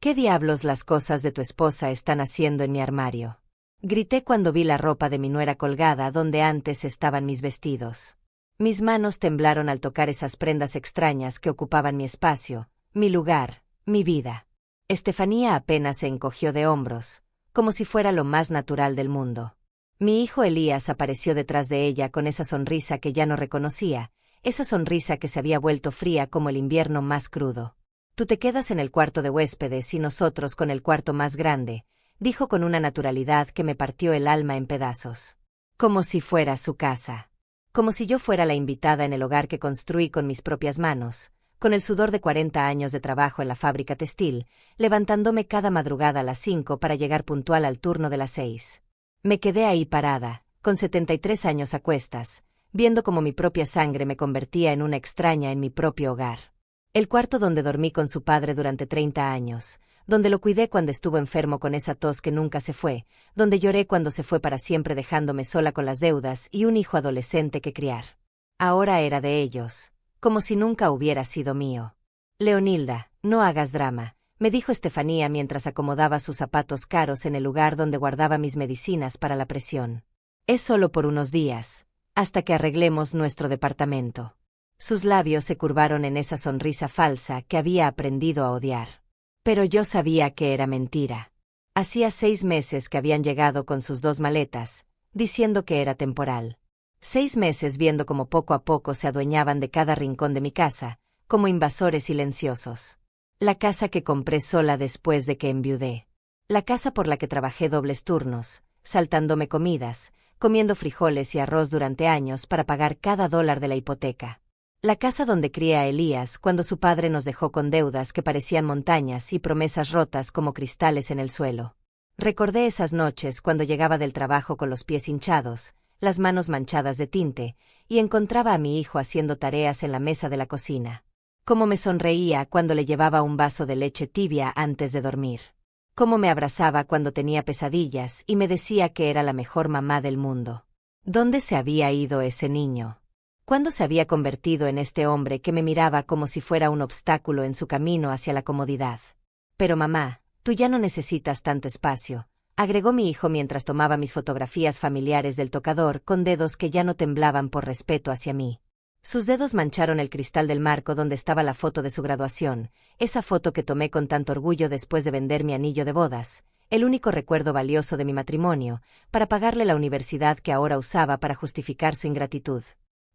¿Qué diablos las cosas de tu esposa están haciendo en mi armario? Grité cuando vi la ropa de mi nuera colgada donde antes estaban mis vestidos. Mis manos temblaron al tocar esas prendas extrañas que ocupaban mi espacio, mi lugar, mi vida. Estefanía apenas se encogió de hombros, como si fuera lo más natural del mundo. Mi hijo Elías apareció detrás de ella con esa sonrisa que ya no reconocía, esa sonrisa que se había vuelto fría como el invierno más crudo. Tú te quedas en el cuarto de huéspedes y nosotros con el cuarto más grande, dijo con una naturalidad que me partió el alma en pedazos. Como si fuera su casa. Como si yo fuera la invitada en el hogar que construí con mis propias manos, con el sudor de 40 años de trabajo en la fábrica textil, levantándome cada madrugada a las 5 para llegar puntual al turno de las 6. Me quedé ahí parada, con 73 años a cuestas, viendo cómo mi propia sangre me convertía en una extraña en mi propio hogar. El cuarto donde dormí con su padre durante 30 años, donde lo cuidé cuando estuvo enfermo con esa tos que nunca se fue, donde lloré cuando se fue para siempre dejándome sola con las deudas y un hijo adolescente que criar. Ahora era de ellos, como si nunca hubiera sido mío. Leonilda, no hagas drama, me dijo Estefanía mientras acomodaba sus zapatos caros en el lugar donde guardaba mis medicinas para la presión. Es solo por unos días, hasta que arreglemos nuestro departamento. Sus labios se curvaron en esa sonrisa falsa que había aprendido a odiar. Pero yo sabía que era mentira. Hacía 6 meses que habían llegado con sus 2 maletas, diciendo que era temporal. 6 meses viendo cómo poco a poco se adueñaban de cada rincón de mi casa, como invasores silenciosos. La casa que compré sola después de que enviudé. La casa por la que trabajé dobles turnos, saltándome comidas, comiendo frijoles y arroz durante años para pagar cada dólar de la hipoteca. La casa donde crié a Elías cuando su padre nos dejó con deudas que parecían montañas y promesas rotas como cristales en el suelo. Recordé esas noches cuando llegaba del trabajo con los pies hinchados, las manos manchadas de tinte, y encontraba a mi hijo haciendo tareas en la mesa de la cocina. Cómo me sonreía cuando le llevaba un vaso de leche tibia antes de dormir. Cómo me abrazaba cuando tenía pesadillas y me decía que era la mejor mamá del mundo. ¿Dónde se había ido ese niño? ¿Cuándo se había convertido en este hombre que me miraba como si fuera un obstáculo en su camino hacia la comodidad? Pero mamá, tú ya no necesitas tanto espacio, agregó mi hijo mientras tomaba mis fotografías familiares del tocador con dedos que ya no temblaban por respeto hacia mí. Sus dedos mancharon el cristal del marco donde estaba la foto de su graduación, esa foto que tomé con tanto orgullo después de vender mi anillo de bodas, el único recuerdo valioso de mi matrimonio, para pagarle la universidad que ahora usaba para justificar su ingratitud.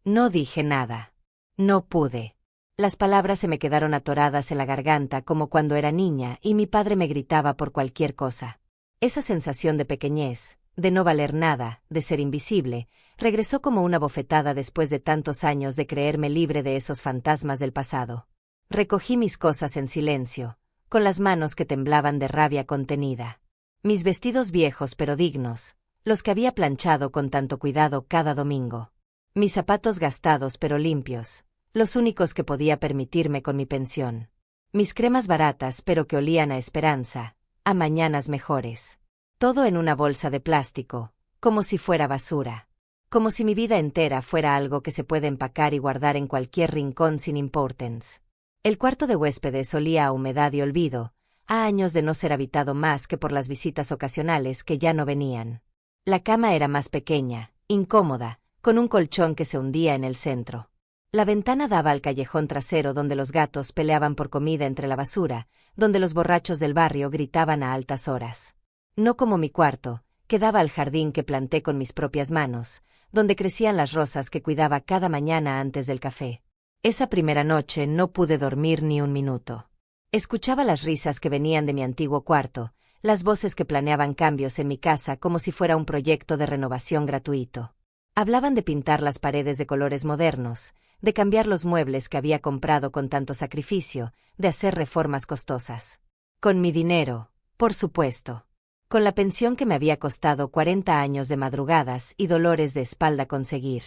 No dije nada. No pude. Las palabras se me quedaron atoradas en la garganta como cuando era niña y mi padre me gritaba por cualquier cosa. Esa sensación de pequeñez, de no valer nada, de ser invisible, regresó como una bofetada después de tantos años de creerme libre de esos fantasmas del pasado. Recogí mis cosas en silencio, con las manos que temblaban de rabia contenida. Mis vestidos viejos pero dignos, los que había planchado con tanto cuidado cada domingo. Mis zapatos gastados pero limpios, los únicos que podía permitirme con mi pensión. Mis cremas baratas pero que olían a esperanza, a mañanas mejores. Todo en una bolsa de plástico, como si fuera basura. Como si mi vida entera fuera algo que se puede empacar y guardar en cualquier rincón sin importance. El cuarto de huéspedes olía a humedad y olvido, a años de no ser habitado más que por las visitas ocasionales que ya no venían. La cama era más pequeña, incómoda, con un colchón que se hundía en el centro. La ventana daba al callejón trasero donde los gatos peleaban por comida entre la basura, donde los borrachos del barrio gritaban a altas horas. No como mi cuarto, que daba al jardín que planté con mis propias manos, donde crecían las rosas que cuidaba cada mañana antes del café. Esa primera noche no pude dormir ni un minuto. Escuchaba las risas que venían de mi antiguo cuarto, las voces que planeaban cambios en mi casa como si fuera un proyecto de renovación gratuito. Hablaban de pintar las paredes de colores modernos, de cambiar los muebles que había comprado con tanto sacrificio, de hacer reformas costosas. Con mi dinero, por supuesto. Con la pensión que me había costado 40 años de madrugadas y dolores de espalda conseguir.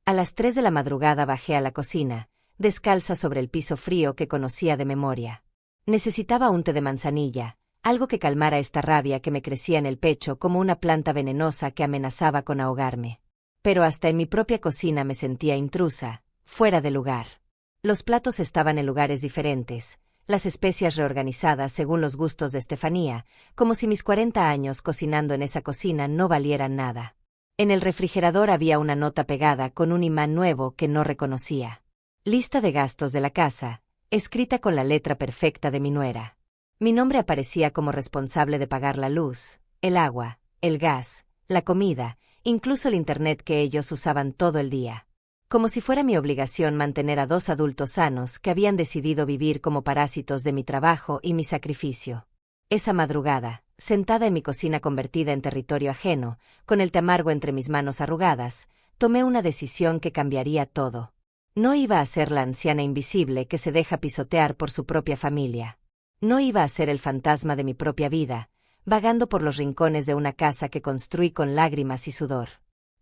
A las 3 de la madrugada bajé a la cocina, descalza sobre el piso frío que conocía de memoria. Necesitaba un té de manzanilla, algo que calmara esta rabia que me crecía en el pecho como una planta venenosa que amenazaba con ahogarme. Pero hasta en mi propia cocina me sentía intrusa, fuera de lugar. Los platos estaban en lugares diferentes, las especias reorganizadas según los gustos de Estefanía, como si mis 40 años cocinando en esa cocina no valieran nada. En el refrigerador había una nota pegada con un imán nuevo que no reconocía. Lista de gastos de la casa, escrita con la letra perfecta de mi nuera. Mi nombre aparecía como responsable de pagar la luz, el agua, el gas, la comida, incluso el internet que ellos usaban todo el día. Como si fuera mi obligación mantener a 2 adultos sanos que habían decidido vivir como parásitos de mi trabajo y mi sacrificio. Esa madrugada, sentada en mi cocina convertida en territorio ajeno, con el té amargo entre mis manos arrugadas, tomé una decisión que cambiaría todo. No iba a ser la anciana invisible que se deja pisotear por su propia familia. No iba a ser el fantasma de mi propia vida, vagando por los rincones de una casa que construí con lágrimas y sudor.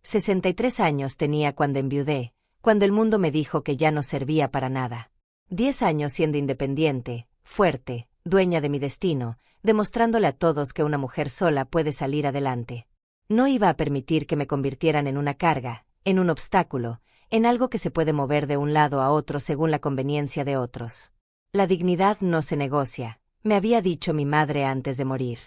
63 años tenía cuando enviudé, cuando el mundo me dijo que ya no servía para nada. 10 años siendo independiente, fuerte, dueña de mi destino, demostrándole a todos que una mujer sola puede salir adelante. No iba a permitir que me convirtieran en una carga, en un obstáculo, en algo que se puede mover de un lado a otro según la conveniencia de otros. La dignidad no se negocia, me había dicho mi madre antes de morir.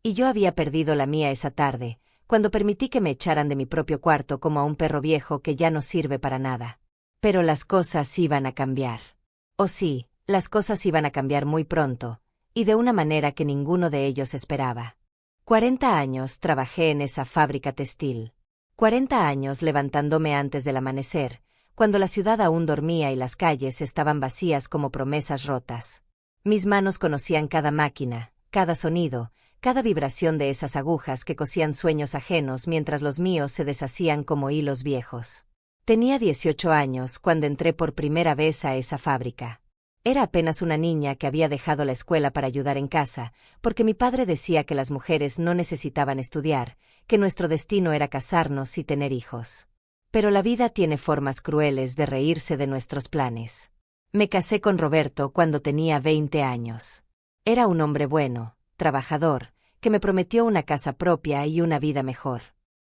Y yo había perdido la mía esa tarde, cuando permití que me echaran de mi propio cuarto como a un perro viejo que ya no sirve para nada. Pero las cosas iban a cambiar. Oh sí, las cosas iban a cambiar muy pronto, y de una manera que ninguno de ellos esperaba. 40 años trabajé en esa fábrica textil. 40 años levantándome antes del amanecer, cuando la ciudad aún dormía y las calles estaban vacías como promesas rotas. Mis manos conocían cada máquina, cada sonido, cada vibración de esas agujas que cosían sueños ajenos mientras los míos se deshacían como hilos viejos. Tenía 18 años cuando entré por primera vez a esa fábrica. Era apenas una niña que había dejado la escuela para ayudar en casa, porque mi padre decía que las mujeres no necesitaban estudiar, que nuestro destino era casarnos y tener hijos. Pero la vida tiene formas crueles de reírse de nuestros planes. Me casé con Roberto cuando tenía 20 años. Era un hombre bueno, trabajador, que me prometió una casa propia y una vida mejor.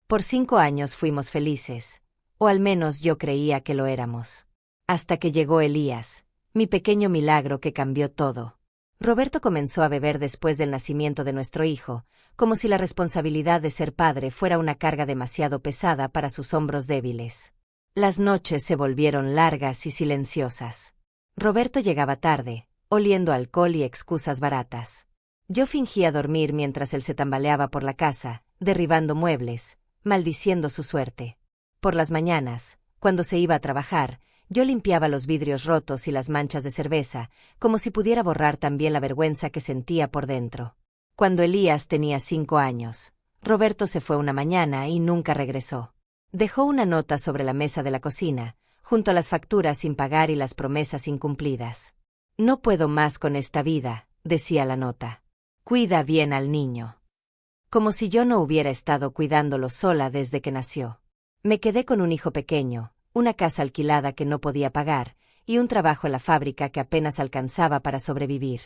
Por 5 años fuimos felices, o al menos yo creía que lo éramos. Hasta que llegó Elías, mi pequeño milagro que cambió todo. Roberto comenzó a beber después del nacimiento de nuestro hijo, como si la responsabilidad de ser padre fuera una carga demasiado pesada para sus hombros débiles. Las noches se volvieron largas y silenciosas. Roberto llegaba tarde, oliendo alcohol y excusas baratas. Yo fingía dormir mientras él se tambaleaba por la casa, derribando muebles, maldiciendo su suerte. Por las mañanas, cuando se iba a trabajar, yo limpiaba los vidrios rotos y las manchas de cerveza, como si pudiera borrar también la vergüenza que sentía por dentro. Cuando Elías tenía 5 años, Roberto se fue una mañana y nunca regresó. Dejó una nota sobre la mesa de la cocina, junto a las facturas sin pagar y las promesas incumplidas. «No puedo más con esta vida», decía la nota. «Cuida bien al niño». Como si yo no hubiera estado cuidándolo sola desde que nació. Me quedé con un hijo pequeño, una casa alquilada que no podía pagar, y un trabajo en la fábrica que apenas alcanzaba para sobrevivir.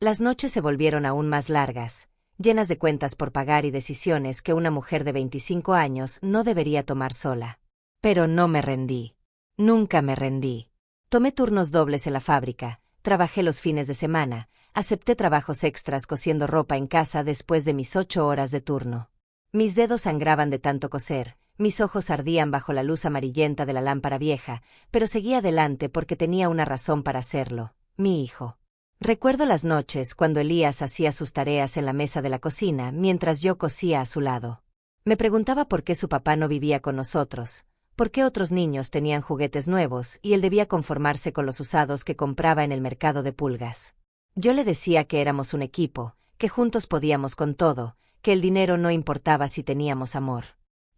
Las noches se volvieron aún más largas, llenas de cuentas por pagar y decisiones que una mujer de 25 años no debería tomar sola. Pero no me rendí. Nunca me rendí. Tomé turnos dobles en la fábrica, trabajé los fines de semana, acepté trabajos extras cosiendo ropa en casa después de mis 8 horas de turno. Mis dedos sangraban de tanto coser, mis ojos ardían bajo la luz amarillenta de la lámpara vieja, pero seguí adelante porque tenía una razón para hacerlo: mi hijo. Recuerdo las noches cuando Elías hacía sus tareas en la mesa de la cocina mientras yo cosía a su lado. Me preguntaba por qué su papá no vivía con nosotros, por qué otros niños tenían juguetes nuevos y él debía conformarse con los usados que compraba en el mercado de pulgas. Yo le decía que éramos un equipo, que juntos podíamos con todo, que el dinero no importaba si teníamos amor.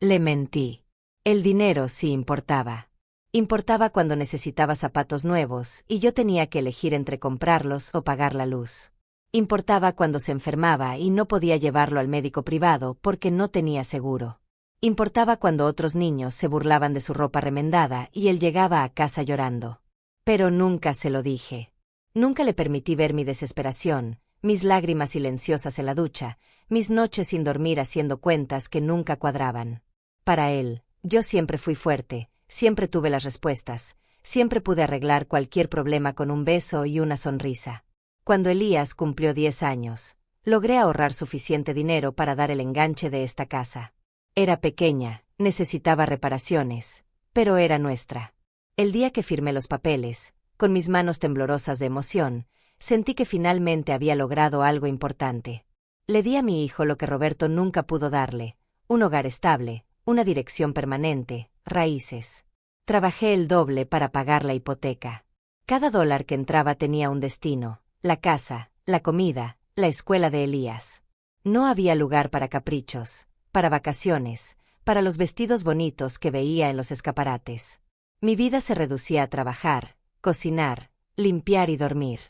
Le mentí. El dinero sí importaba. Importaba cuando necesitaba zapatos nuevos y yo tenía que elegir entre comprarlos o pagar la luz. Importaba cuando se enfermaba y no podía llevarlo al médico privado porque no tenía seguro. Importaba cuando otros niños se burlaban de su ropa remendada y él llegaba a casa llorando. Pero nunca se lo dije. Nunca le permití ver mi desesperación, mis lágrimas silenciosas en la ducha, mis noches sin dormir haciendo cuentas que nunca cuadraban. Para él, yo siempre fui fuerte, siempre tuve las respuestas, siempre pude arreglar cualquier problema con un beso y una sonrisa. Cuando Elías cumplió 10 años, logré ahorrar suficiente dinero para dar el enganche de esta casa. Era pequeña, necesitaba reparaciones, pero era nuestra. El día que firmé los papeles, con mis manos temblorosas de emoción, sentí que finalmente había logrado algo importante. Le di a mi hijo lo que Roberto nunca pudo darle: un hogar estable, una dirección permanente, raíces. Trabajé el doble para pagar la hipoteca. Cada dólar que entraba tenía un destino: la casa, la comida, la escuela de Elías. No había lugar para caprichos, para vacaciones, para los vestidos bonitos que veía en los escaparates. Mi vida se reducía a trabajar, cocinar, limpiar y dormir.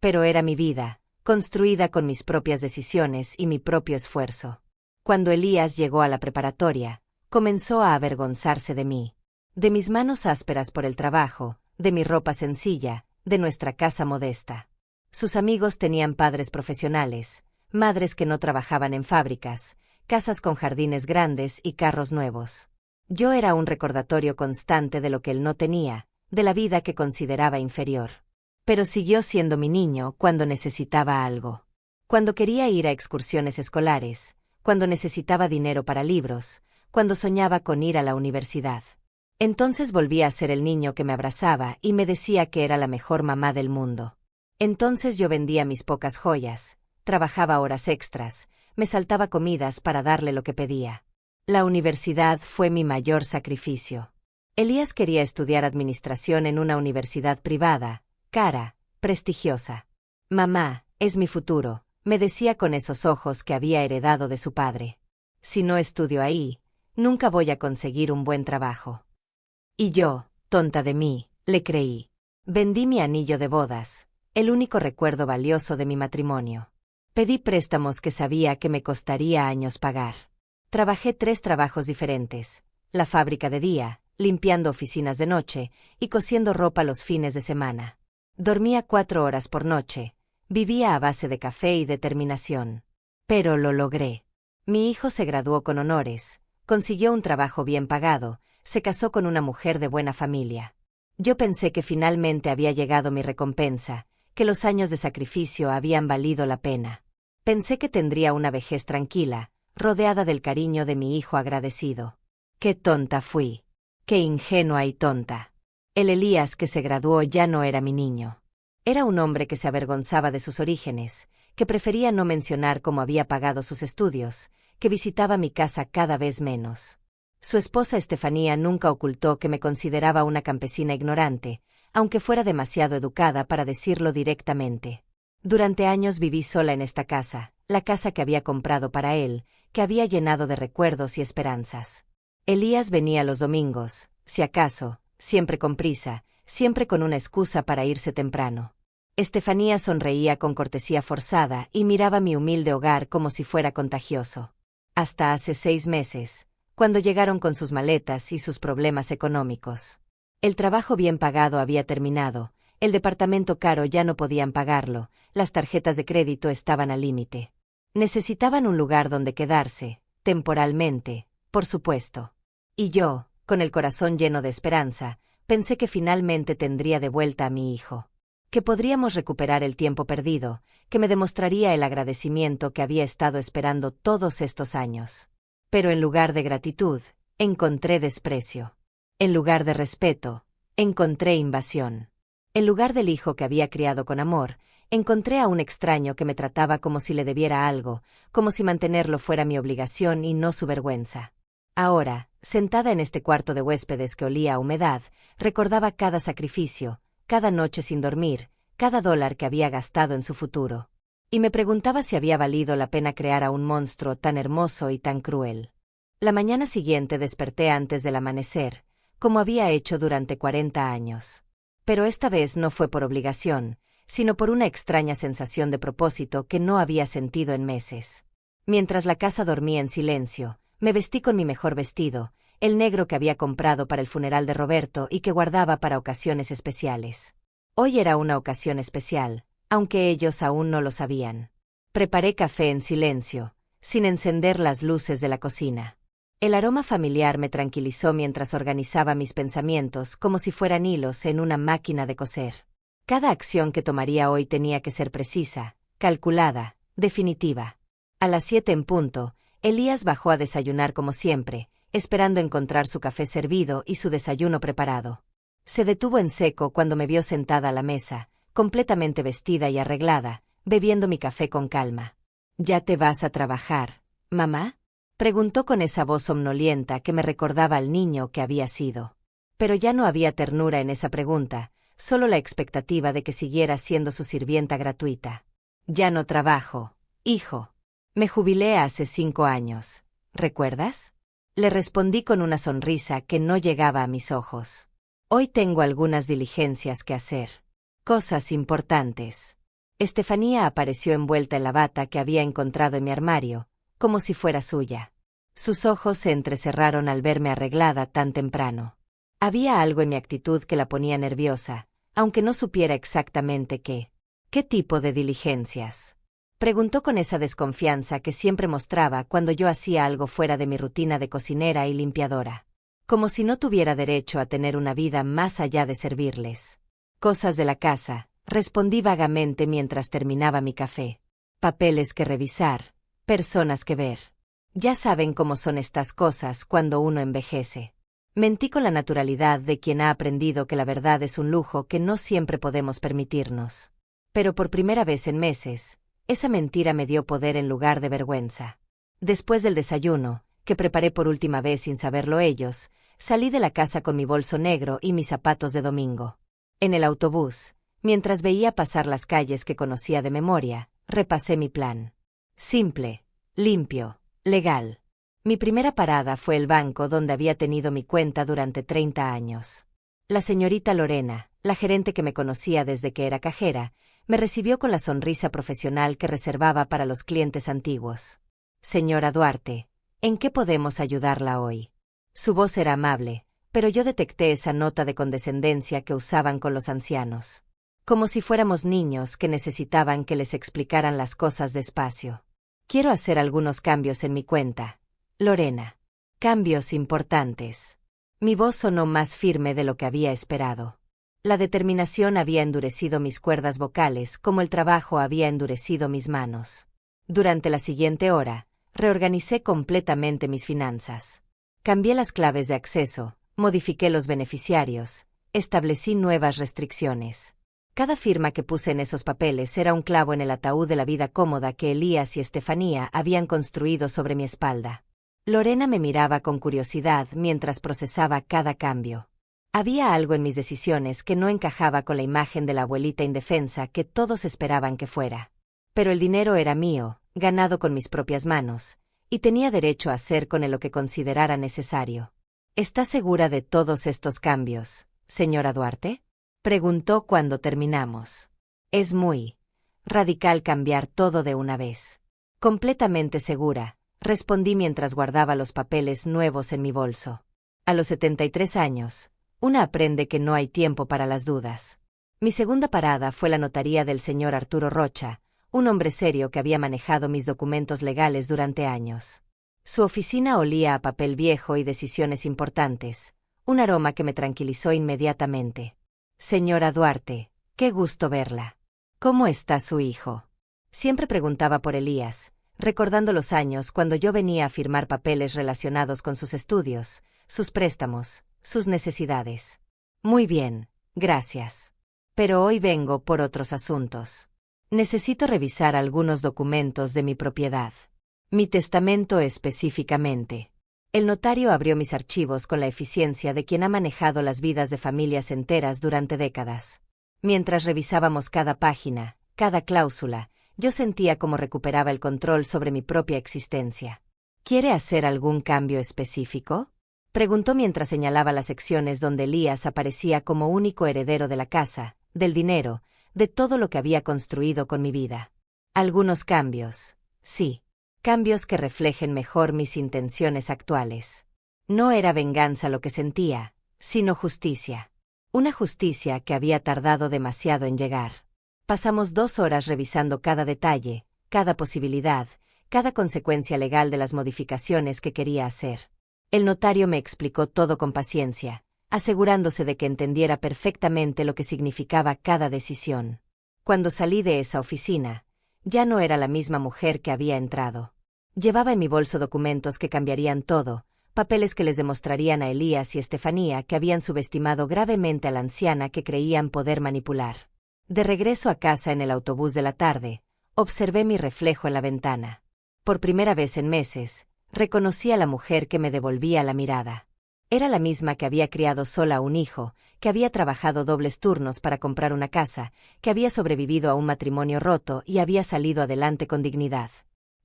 Pero era mi vida, construida con mis propias decisiones y mi propio esfuerzo. Cuando Elías llegó a la preparatoria, comenzó a avergonzarse de mí. De mis manos ásperas por el trabajo, de mi ropa sencilla, de nuestra casa modesta. Sus amigos tenían padres profesionales, madres que no trabajaban en fábricas, casas con jardines grandes y carros nuevos. Yo era un recordatorio constante de lo que él no tenía, de la vida que consideraba inferior. Pero siguió siendo mi niño cuando necesitaba algo. Cuando quería ir a excursiones escolares, cuando necesitaba dinero para libros, cuando soñaba con ir a la universidad. Entonces volvía a ser el niño que me abrazaba y me decía que era la mejor mamá del mundo. Entonces yo vendía mis pocas joyas, trabajaba horas extras, me saltaba comidas para darle lo que pedía. La universidad fue mi mayor sacrificio. Elías quería estudiar administración en una universidad privada, cara, prestigiosa. Mamá, es mi futuro, me decía con esos ojos que había heredado de su padre. Si no estudio ahí, nunca voy a conseguir un buen trabajo. Y yo, tonta de mí, le creí. Vendí mi anillo de bodas, el único recuerdo valioso de mi matrimonio. Pedí préstamos que sabía que me costaría años pagar. Trabajé 3 trabajos diferentes: la fábrica de día, limpiando oficinas de noche y cosiendo ropa los fines de semana. Dormía 4 horas por noche, vivía a base de café y determinación. Pero lo logré. Mi hijo se graduó con honores, consiguió un trabajo bien pagado, se casó con una mujer de buena familia. Yo pensé que finalmente había llegado mi recompensa, que los años de sacrificio habían valido la pena. Pensé que tendría una vejez tranquila, rodeada del cariño de mi hijo agradecido. ¡Qué tonta fui! ¡Qué ingenua y tonta! El Elías que se graduó ya no era mi niño. Era un hombre que se avergonzaba de sus orígenes, que prefería no mencionar cómo había pagado sus estudios, que visitaba mi casa cada vez menos. Su esposa Estefanía nunca ocultó que me consideraba una campesina ignorante, aunque fuera demasiado educada para decirlo directamente. Durante años viví sola en esta casa, la casa que había comprado para él, que había llenado de recuerdos y esperanzas. Elías venía los domingos, si acaso, siempre con prisa, siempre con una excusa para irse temprano. Estefanía sonreía con cortesía forzada y miraba mi humilde hogar como si fuera contagioso. Hasta hace 6 meses, cuando llegaron con sus maletas y sus problemas económicos. El trabajo bien pagado había terminado, el departamento caro ya no podían pagarlo, las tarjetas de crédito estaban al límite. Necesitaban un lugar donde quedarse, temporalmente, por supuesto. Y yo, con el corazón lleno de esperanza, pensé que finalmente tendría de vuelta a mi hijo. Que podríamos recuperar el tiempo perdido, que me demostraría el agradecimiento que había estado esperando todos estos años. Pero en lugar de gratitud, encontré desprecio. En lugar de respeto, encontré invasión. En lugar del hijo que había criado con amor, encontré a un extraño que me trataba como si le debiera algo, como si mantenerlo fuera mi obligación y no su vergüenza. Ahora, sentada en este cuarto de huéspedes que olía a humedad, recordaba cada sacrificio, cada noche sin dormir, cada dólar que había gastado en su futuro. Y me preguntaba si había valido la pena crear a un monstruo tan hermoso y tan cruel. La mañana siguiente desperté antes del amanecer, como había hecho durante 40 años. Pero esta vez no fue por obligación, sino por una extraña sensación de propósito que no había sentido en meses. Mientras la casa dormía en silencio, me vestí con mi mejor vestido, el negro que había comprado para el funeral de Roberto y que guardaba para ocasiones especiales. Hoy era una ocasión especial, aunque ellos aún no lo sabían. Preparé café en silencio, sin encender las luces de la cocina. El aroma familiar me tranquilizó mientras organizaba mis pensamientos como si fueran hilos en una máquina de coser. Cada acción que tomaría hoy tenía que ser precisa, calculada, definitiva. A las 7 en punto, Elías bajó a desayunar como siempre, esperando encontrar su café servido y su desayuno preparado. Se detuvo en seco cuando me vio sentada a la mesa, completamente vestida y arreglada, bebiendo mi café con calma. ¿Ya te vas a trabajar, mamá?, preguntó con esa voz somnolienta que me recordaba al niño que había sido. Pero ya no había ternura en esa pregunta, solo la expectativa de que siguiera siendo su sirvienta gratuita. Ya no trabajo, hijo. Me jubilé hace 5 años. ¿Recuerdas? Le respondí con una sonrisa que no llegaba a mis ojos. Hoy tengo algunas diligencias que hacer. Cosas importantes. Estefanía apareció envuelta en la bata que había encontrado en mi armario, como si fuera suya. Sus ojos se entrecerraron al verme arreglada tan temprano. Había algo en mi actitud que la ponía nerviosa, aunque no supiera exactamente qué. ¿Qué tipo de diligencias?, preguntó con esa desconfianza que siempre mostraba cuando yo hacía algo fuera de mi rutina de cocinera y limpiadora. Como si no tuviera derecho a tener una vida más allá de servirles. Cosas de la casa, respondí vagamente mientras terminaba mi café. Papeles que revisar, personas que ver. Ya saben cómo son estas cosas cuando uno envejece. Mentí con la naturalidad de quien ha aprendido que la verdad es un lujo que no siempre podemos permitirnos. Pero por primera vez en meses, esa mentira me dio poder en lugar de vergüenza. Después del desayuno, que preparé por última vez sin saberlo ellos, salí de la casa con mi bolso negro y mis zapatos de domingo. En el autobús, mientras veía pasar las calles que conocía de memoria, repasé mi plan. Simple, limpio, legal. Mi primera parada fue el banco donde había tenido mi cuenta durante 30 años. La señorita Lorena, la gerente que me conocía desde que era cajera, me recibió con la sonrisa profesional que reservaba para los clientes antiguos. Señora Duarte, ¿en qué podemos ayudarla hoy? Su voz era amable, pero yo detecté esa nota de condescendencia que usaban con los ancianos. Como si fuéramos niños que necesitaban que les explicaran las cosas despacio. Quiero hacer algunos cambios en mi cuenta, Lorena. Cambios importantes. Mi voz sonó más firme de lo que había esperado. La determinación había endurecido mis cuerdas vocales como el trabajo había endurecido mis manos. Durante la siguiente hora, reorganicé completamente mis finanzas. Cambié las claves de acceso, modifiqué los beneficiarios, establecí nuevas restricciones. Cada firma que puse en esos papeles era un clavo en el ataúd de la vida cómoda que Elías y Estefanía habían construido sobre mi espalda. Lorena me miraba con curiosidad mientras procesaba cada cambio. Había algo en mis decisiones que no encajaba con la imagen de la abuelita indefensa que todos esperaban que fuera. Pero el dinero era mío, ganado con mis propias manos, y tenía derecho a hacer con él lo que considerara necesario. ¿Está segura de todos estos cambios, señora Duarte?, preguntó cuando terminamos. Es muy radical cambiar todo de una vez. Completamente segura, respondí mientras guardaba los papeles nuevos en mi bolso. A los 73 años, una aprende que no hay tiempo para las dudas. Mi segunda parada fue la notaría del señor Arturo Rocha, un hombre serio que había manejado mis documentos legales durante años. Su oficina olía a papel viejo y decisiones importantes, un aroma que me tranquilizó inmediatamente. Señora Duarte, qué gusto verla. ¿Cómo está su hijo? Siempre preguntaba por Elías, recordando los años cuando yo venía a firmar papeles relacionados con sus estudios, sus préstamos, sus necesidades. Muy bien, gracias. Pero hoy vengo por otros asuntos. Necesito revisar algunos documentos de mi propiedad. Mi testamento específicamente. El notario abrió mis archivos con la eficiencia de quien ha manejado las vidas de familias enteras durante décadas. Mientras revisábamos cada página, cada cláusula, yo sentía cómo recuperaba el control sobre mi propia existencia. ¿Quiere hacer algún cambio específico?, preguntó mientras señalaba las secciones donde Elías aparecía como único heredero de la casa, del dinero, de todo lo que había construido con mi vida. Algunos cambios, sí. Cambios que reflejen mejor mis intenciones actuales. No era venganza lo que sentía, sino justicia. Una justicia que había tardado demasiado en llegar. Pasamos 2 horas revisando cada detalle, cada posibilidad, cada consecuencia legal de las modificaciones que quería hacer. El notario me explicó todo con paciencia, asegurándose de que entendiera perfectamente lo que significaba cada decisión. Cuando salí de esa oficina, ya no era la misma mujer que había entrado. Llevaba en mi bolso documentos que cambiarían todo, papeles que les demostrarían a Elías y Estefanía que habían subestimado gravemente a la anciana que creían poder manipular. De regreso a casa en el autobús de la tarde, observé mi reflejo en la ventana. Por primera vez en meses, reconocí a la mujer que me devolvía la mirada. Era la misma que había criado sola a un hijo, que había trabajado dobles turnos para comprar una casa, que había sobrevivido a un matrimonio roto y había salido adelante con dignidad.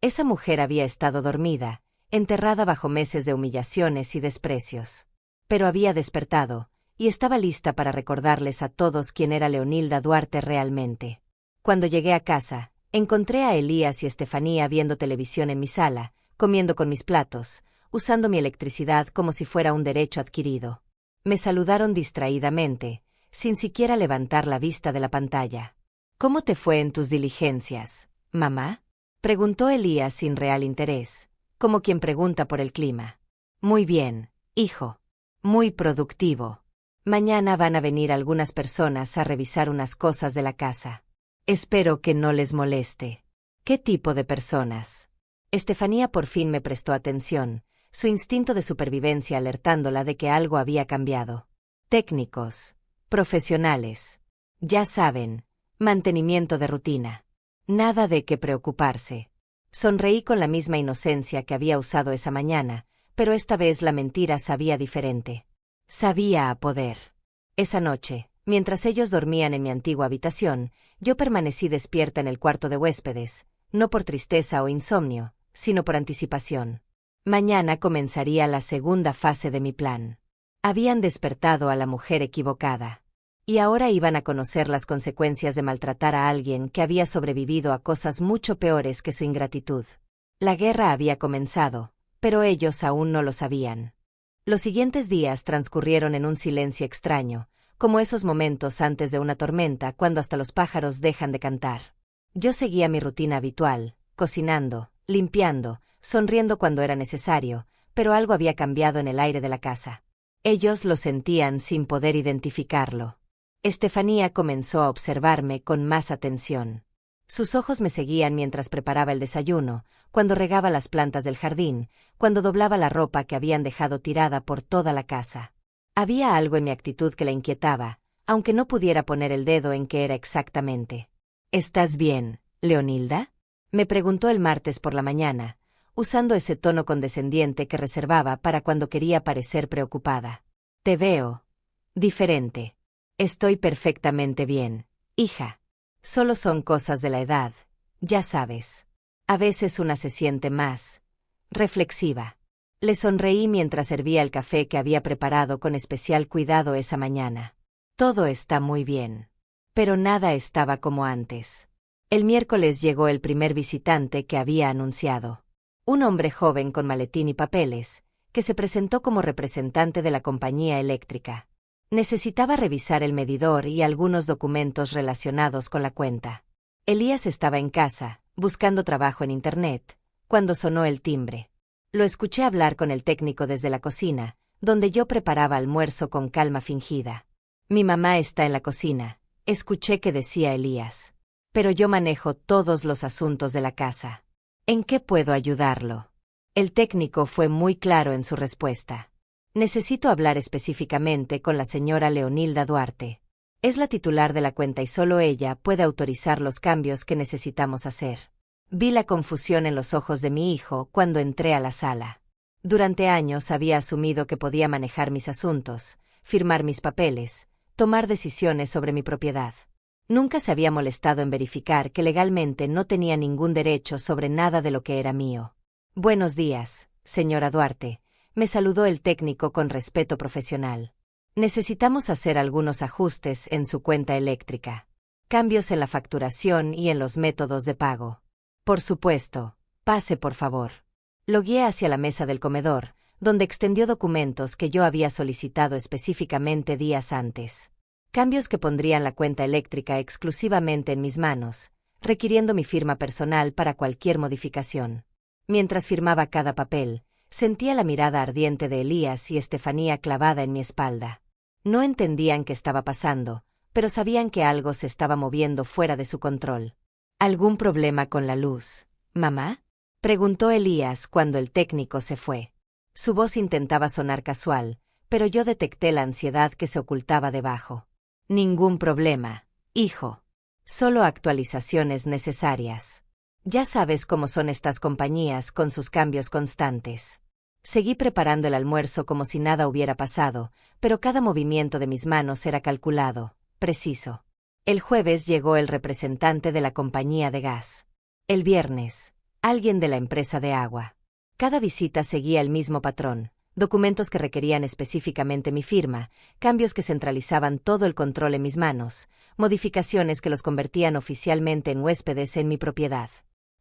Esa mujer había estado dormida, enterrada bajo meses de humillaciones y desprecios. Pero había despertado, y estaba lista para recordarles a todos quién era Leonilda Duarte realmente. Cuando llegué a casa, encontré a Elías y Estefanía viendo televisión en mi sala, comiendo con mis platos, usando mi electricidad como si fuera un derecho adquirido. Me saludaron distraídamente, sin siquiera levantar la vista de la pantalla. «¿Cómo te fue en tus diligencias, mamá?», preguntó Elías sin real interés, como quien pregunta por el clima. «Muy bien, hijo. Muy productivo. Mañana van a venir algunas personas a revisar unas cosas de la casa. Espero que no les moleste». «¿Qué tipo de personas?». Estefanía por fin me prestó atención, su instinto de supervivencia alertándola de que algo había cambiado. «Técnicos. Profesionales. Ya saben, mantenimiento de rutina. Nada de qué preocuparse». Sonreí con la misma inocencia que había usado esa mañana, pero esta vez la mentira sabía diferente. Sabía a poder. Esa noche, mientras ellos dormían en mi antigua habitación, yo permanecí despierta en el cuarto de huéspedes, no por tristeza o insomnio, sino por anticipación. Mañana comenzaría la segunda fase de mi plan. Habían despertado a la mujer equivocada. Y ahora iban a conocer las consecuencias de maltratar a alguien que había sobrevivido a cosas mucho peores que su ingratitud. La guerra había comenzado, pero ellos aún no lo sabían. Los siguientes días transcurrieron en un silencio extraño, como esos momentos antes de una tormenta cuando hasta los pájaros dejan de cantar. Yo seguía mi rutina habitual, cocinando, limpiando, sonriendo cuando era necesario, pero algo había cambiado en el aire de la casa. Ellos lo sentían sin poder identificarlo. Estefanía comenzó a observarme con más atención. Sus ojos me seguían mientras preparaba el desayuno, cuando regaba las plantas del jardín, cuando doblaba la ropa que habían dejado tirada por toda la casa. Había algo en mi actitud que la inquietaba, aunque no pudiera poner el dedo en qué era exactamente. «¿Estás bien, Leonilda?», me preguntó el martes por la mañana, usando ese tono condescendiente que reservaba para cuando quería parecer preocupada. «Te veo diferente». «Estoy perfectamente bien, hija. Solo son cosas de la edad, ya sabes. A veces una se siente más reflexiva». Le sonreí mientras servía el café que había preparado con especial cuidado esa mañana. «Todo está muy bien. Pero nada estaba como antes». El miércoles llegó el primer visitante que había anunciado. Un hombre joven con maletín y papeles, que se presentó como representante de la compañía eléctrica. Necesitaba revisar el medidor y algunos documentos relacionados con la cuenta. Elías estaba en casa, buscando trabajo en Internet, cuando sonó el timbre. Lo escuché hablar con el técnico desde la cocina, donde yo preparaba almuerzo con calma fingida. «Mi mamá está en la cocina», escuché que decía Elías. «Pero yo manejo todos los asuntos de la casa. ¿En qué puedo ayudarlo?». El técnico fue muy claro en su respuesta. «Necesito hablar específicamente con la señora Leonilda Duarte. Es la titular de la cuenta y solo ella puede autorizar los cambios que necesitamos hacer». Vi la confusión en los ojos de mi hijo cuando entré a la sala. Durante años había asumido que podía manejar mis asuntos, firmar mis papeles, tomar decisiones sobre mi propiedad. Nunca se había molestado en verificar que legalmente no tenía ningún derecho sobre nada de lo que era mío. «Buenos días, señora Duarte», me saludó el técnico con respeto profesional. «Necesitamos hacer algunos ajustes en su cuenta eléctrica. Cambios en la facturación y en los métodos de pago». «Por supuesto, pase por favor». Lo guié hacia la mesa del comedor, donde extendió documentos que yo había solicitado específicamente días antes. Cambios que pondrían la cuenta eléctrica exclusivamente en mis manos, requiriendo mi firma personal para cualquier modificación. Mientras firmaba cada papel, sentía la mirada ardiente de Elías y Estefanía clavada en mi espalda. No entendían qué estaba pasando, pero sabían que algo se estaba moviendo fuera de su control. ¿Algún problema con la luz, mamá?, preguntó Elías cuando el técnico se fue. Su voz intentaba sonar casual, pero yo detecté la ansiedad que se ocultaba debajo. Ningún problema, hijo. Solo actualizaciones necesarias. Ya sabes cómo son estas compañías con sus cambios constantes. Seguí preparando el almuerzo como si nada hubiera pasado, pero cada movimiento de mis manos era calculado, preciso. El jueves llegó el representante de la compañía de gas. El viernes, alguien de la empresa de agua. Cada visita seguía el mismo patrón: documentos que requerían específicamente mi firma, cambios que centralizaban todo el control en mis manos, modificaciones que los convertían oficialmente en huéspedes en mi propiedad.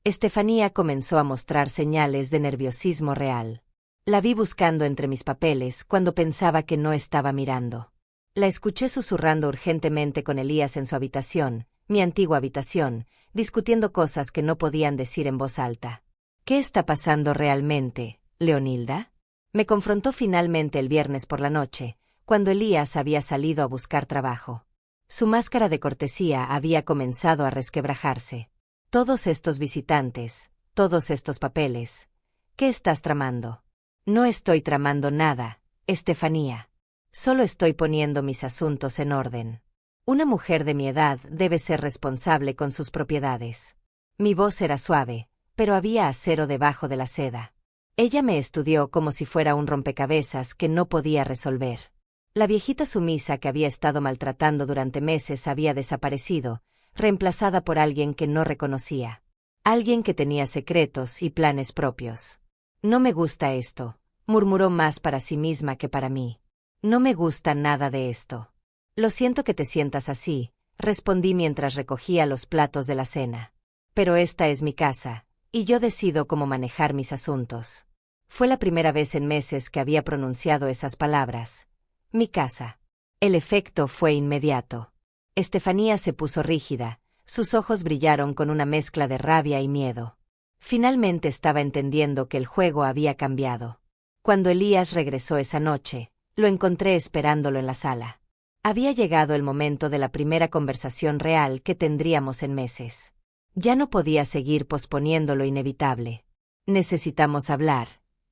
Estefanía comenzó a mostrar señales de nerviosismo real. La vi buscando entre mis papeles cuando pensaba que no estaba mirando. La escuché susurrando urgentemente con Elías en su habitación, mi antigua habitación, discutiendo cosas que no podían decir en voz alta. ¿Qué está pasando realmente, Leonilda? Me confrontó finalmente el viernes por la noche, cuando Elías había salido a buscar trabajo. Su máscara de cortesía había comenzado a resquebrajarse. Todos estos visitantes, todos estos papeles. ¿Qué estás tramando? No estoy tramando nada, Estefanía. Solo estoy poniendo mis asuntos en orden. Una mujer de mi edad debe ser responsable con sus propiedades. Mi voz era suave, pero había acero debajo de la seda. Ella me estudió como si fuera un rompecabezas que no podía resolver. La viejita sumisa que había estado maltratando durante meses había desaparecido, reemplazada por alguien que no reconocía. Alguien que tenía secretos y planes propios. No me gusta esto, murmuró más para sí misma que para mí. No me gusta nada de esto. Lo siento que te sientas así, respondí mientras recogía los platos de la cena. Pero esta es mi casa, y yo decido cómo manejar mis asuntos. Fue la primera vez en meses que había pronunciado esas palabras. Mi casa. El efecto fue inmediato. Estefanía se puso rígida, sus ojos brillaron con una mezcla de rabia y miedo. Finalmente estaba entendiendo que el juego había cambiado. Cuando Elías regresó esa noche, lo encontré esperándolo en la sala. Había llegado el momento de la primera conversación real que tendríamos en meses. Ya no podía seguir posponiendo lo inevitable. Necesitamos hablar,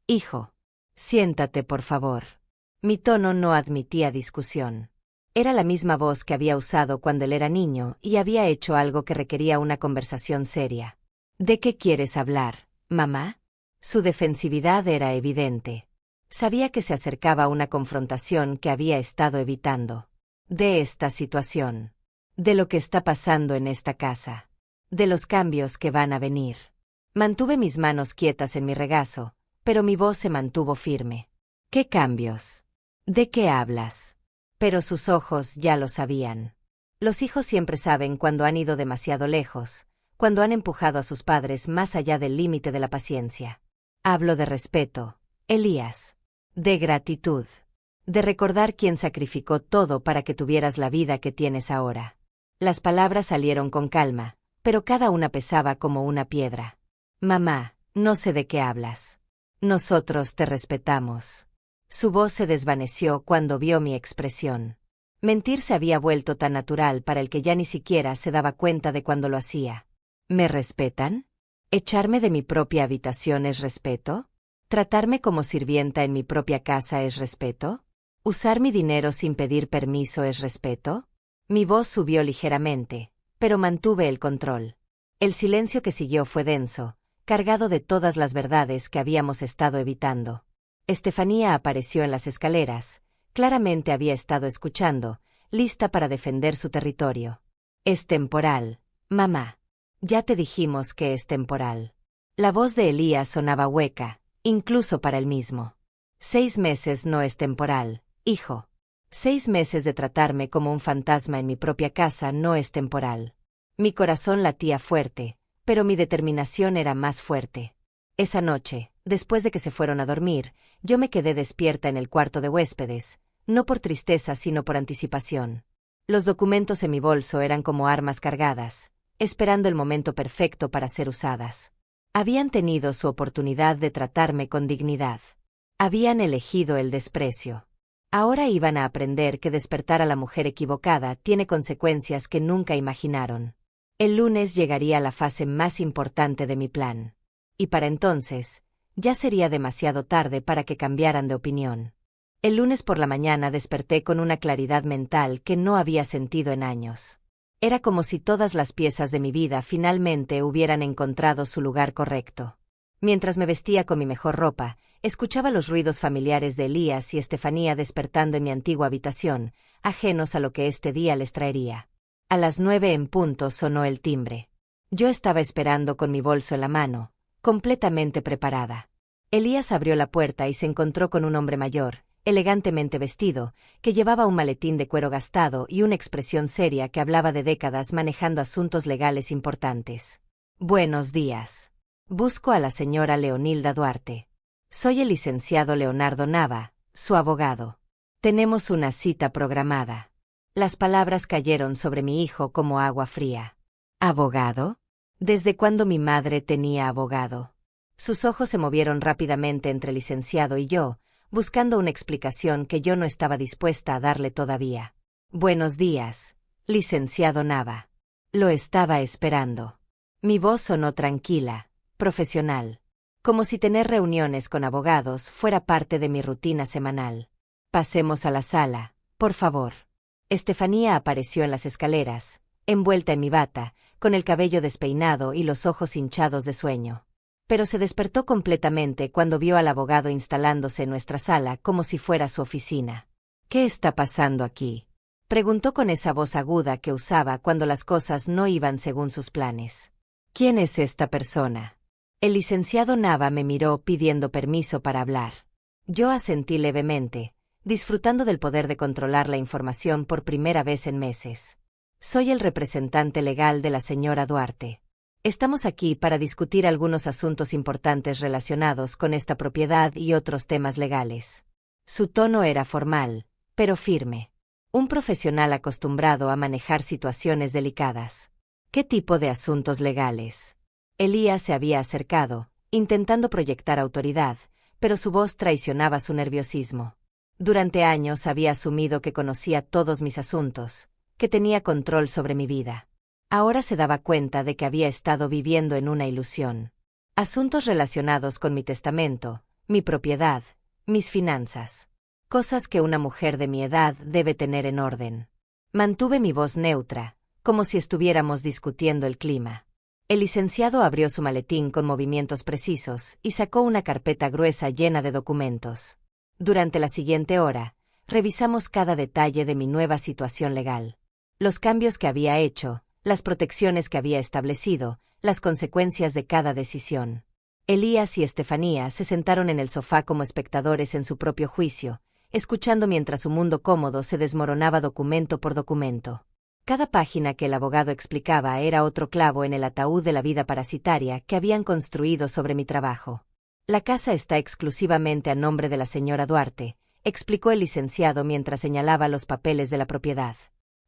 hijo. Siéntate, por favor. Mi tono no admitía discusión. Era la misma voz que había usado cuando él era niño y había hecho algo que requería una conversación seria. ¿De qué quieres hablar, mamá? Su defensividad era evidente. Sabía que se acercaba a una confrontación que había estado evitando. De esta situación. De lo que está pasando en esta casa. De los cambios que van a venir. Mantuve mis manos quietas en mi regazo, pero mi voz se mantuvo firme. ¿Qué cambios? ¿De qué hablas? Pero sus ojos ya lo sabían. Los hijos siempre saben cuando han ido demasiado lejos, cuando han empujado a sus padres más allá del límite de la paciencia. Hablo de respeto, Elías. De gratitud. De recordar quién sacrificó todo para que tuvieras la vida que tienes ahora. Las palabras salieron con calma, pero cada una pesaba como una piedra. Mamá, no sé de qué hablas. Nosotros te respetamos. Su voz se desvaneció cuando vio mi expresión. Mentir se había vuelto tan natural para el que ya ni siquiera se daba cuenta de cuando lo hacía. ¿Me respetan? ¿Echarme de mi propia habitación es respeto? ¿Tratarme como sirvienta en mi propia casa es respeto? ¿Usar mi dinero sin pedir permiso es respeto? Mi voz subió ligeramente, pero mantuve el control. El silencio que siguió fue denso, cargado de todas las verdades que habíamos estado evitando. Estefanía apareció en las escaleras. Claramente había estado escuchando, lista para defender su territorio. Es temporal, mamá. Ya te dijimos que es temporal. La voz de Elías sonaba hueca, incluso para él mismo. 6 meses no es temporal, hijo. 6 meses de tratarme como un fantasma en mi propia casa no es temporal. Mi corazón latía fuerte, pero mi determinación era más fuerte. Esa noche, después de que se fueron a dormir, yo me quedé despierta en el cuarto de huéspedes, no por tristeza sino por anticipación. Los documentos en mi bolso eran como armas cargadas, esperando el momento perfecto para ser usadas. Habían tenido su oportunidad de tratarme con dignidad. Habían elegido el desprecio. Ahora iban a aprender que despertar a la mujer equivocada tiene consecuencias que nunca imaginaron. El lunes llegaría la fase más importante de mi plan. Y para entonces, ya sería demasiado tarde para que cambiaran de opinión. El lunes por la mañana desperté con una claridad mental que no había sentido en años. Era como si todas las piezas de mi vida finalmente hubieran encontrado su lugar correcto. Mientras me vestía con mi mejor ropa, escuchaba los ruidos familiares de Elías y Estefanía despertando en mi antigua habitación, ajenos a lo que este día les traería. A las 9 en punto sonó el timbre. Yo estaba esperando con mi bolso en la mano, completamente preparada. Elías abrió la puerta y se encontró con un hombre mayor, elegantemente vestido, que llevaba un maletín de cuero gastado y una expresión seria que hablaba de décadas manejando asuntos legales importantes. Buenos días. Busco a la señora Leonilda Duarte. Soy el licenciado Leonardo Nava, su abogado. Tenemos una cita programada. Las palabras cayeron sobre mi hijo como agua fría. ¿Abogado? ¿Desde cuándo mi madre tenía abogado? Sus ojos se movieron rápidamente entre el licenciado y yo, buscando una explicación que yo no estaba dispuesta a darle todavía. Buenos días, licenciado Nava. Lo estaba esperando. Mi voz sonó tranquila, profesional, como si tener reuniones con abogados fuera parte de mi rutina semanal. Pasemos a la sala, por favor. Estefanía apareció en las escaleras, envuelta en mi bata, con el cabello despeinado y los ojos hinchados de sueño. Pero se despertó completamente cuando vio al abogado instalándose en nuestra sala como si fuera su oficina. ¿Qué está pasando aquí?, preguntó con esa voz aguda que usaba cuando las cosas no iban según sus planes. ¿Quién es esta persona? El licenciado Nava me miró pidiendo permiso para hablar. Yo asentí levemente, disfrutando del poder de controlar la información por primera vez en meses. Soy el representante legal de la señora Duarte. Estamos aquí para discutir algunos asuntos importantes relacionados con esta propiedad y otros temas legales. Su tono era formal, pero firme. Un profesional acostumbrado a manejar situaciones delicadas. ¿Qué tipo de asuntos legales? Elías se había acercado, intentando proyectar autoridad, pero su voz traicionaba su nerviosismo. Durante años había asumido que conocía todos mis asuntos, que tenía control sobre mi vida. Ahora se daba cuenta de que había estado viviendo en una ilusión. Asuntos relacionados con mi testamento, mi propiedad, mis finanzas. Cosas que una mujer de mi edad debe tener en orden. Mantuve mi voz neutra, como si estuviéramos discutiendo el clima. El licenciado abrió su maletín con movimientos precisos y sacó una carpeta gruesa llena de documentos. Durante la siguiente hora, revisamos cada detalle de mi nueva situación legal. Los cambios que había hecho, las protecciones que había establecido, las consecuencias de cada decisión. Elías y Estefanía se sentaron en el sofá como espectadores en su propio juicio, escuchando mientras su mundo cómodo se desmoronaba documento por documento. Cada página que el abogado explicaba era otro clavo en el ataúd de la vida parasitaria que habían construido sobre mi trabajo. La casa está exclusivamente a nombre de la señora Duarte, explicó el licenciado mientras señalaba los papeles de la propiedad.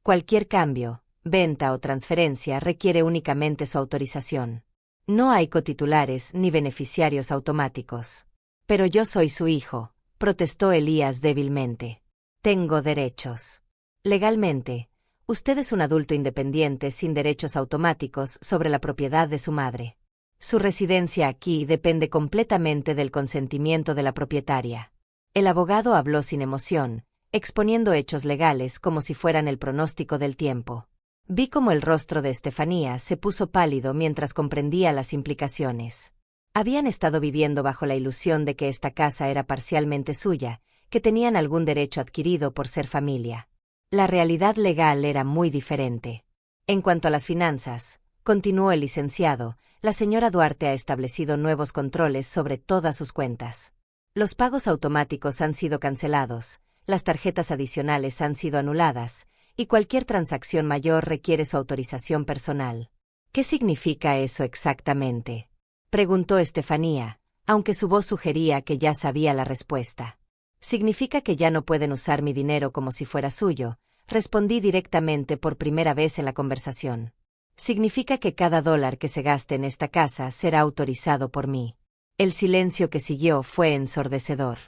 Cualquier cambio, venta o transferencia requiere únicamente su autorización. No hay cotitulares ni beneficiarios automáticos. Pero yo soy su hijo, protestó Elías débilmente. Tengo derechos. Legalmente, usted es un adulto independiente sin derechos automáticos sobre la propiedad de su madre. Su residencia aquí depende completamente del consentimiento de la propietaria. El abogado habló sin emoción, exponiendo hechos legales como si fueran el pronóstico del tiempo. Vi cómo el rostro de Estefanía se puso pálido mientras comprendía las implicaciones. Habían estado viviendo bajo la ilusión de que esta casa era parcialmente suya, que tenían algún derecho adquirido por ser familia. La realidad legal era muy diferente. En cuanto a las finanzas, continuó el licenciado, la señora Duarte ha establecido nuevos controles sobre todas sus cuentas. Los pagos automáticos han sido cancelados, las tarjetas adicionales han sido anuladas, y cualquier transacción mayor requiere su autorización personal. ¿Qué significa eso exactamente?, preguntó Estefanía, aunque su voz sugería que ya sabía la respuesta. Significa que ya no pueden usar mi dinero como si fuera suyo, respondí directamente por primera vez en la conversación. Significa que cada dólar que se gaste en esta casa será autorizado por mí. El silencio que siguió fue ensordecedor.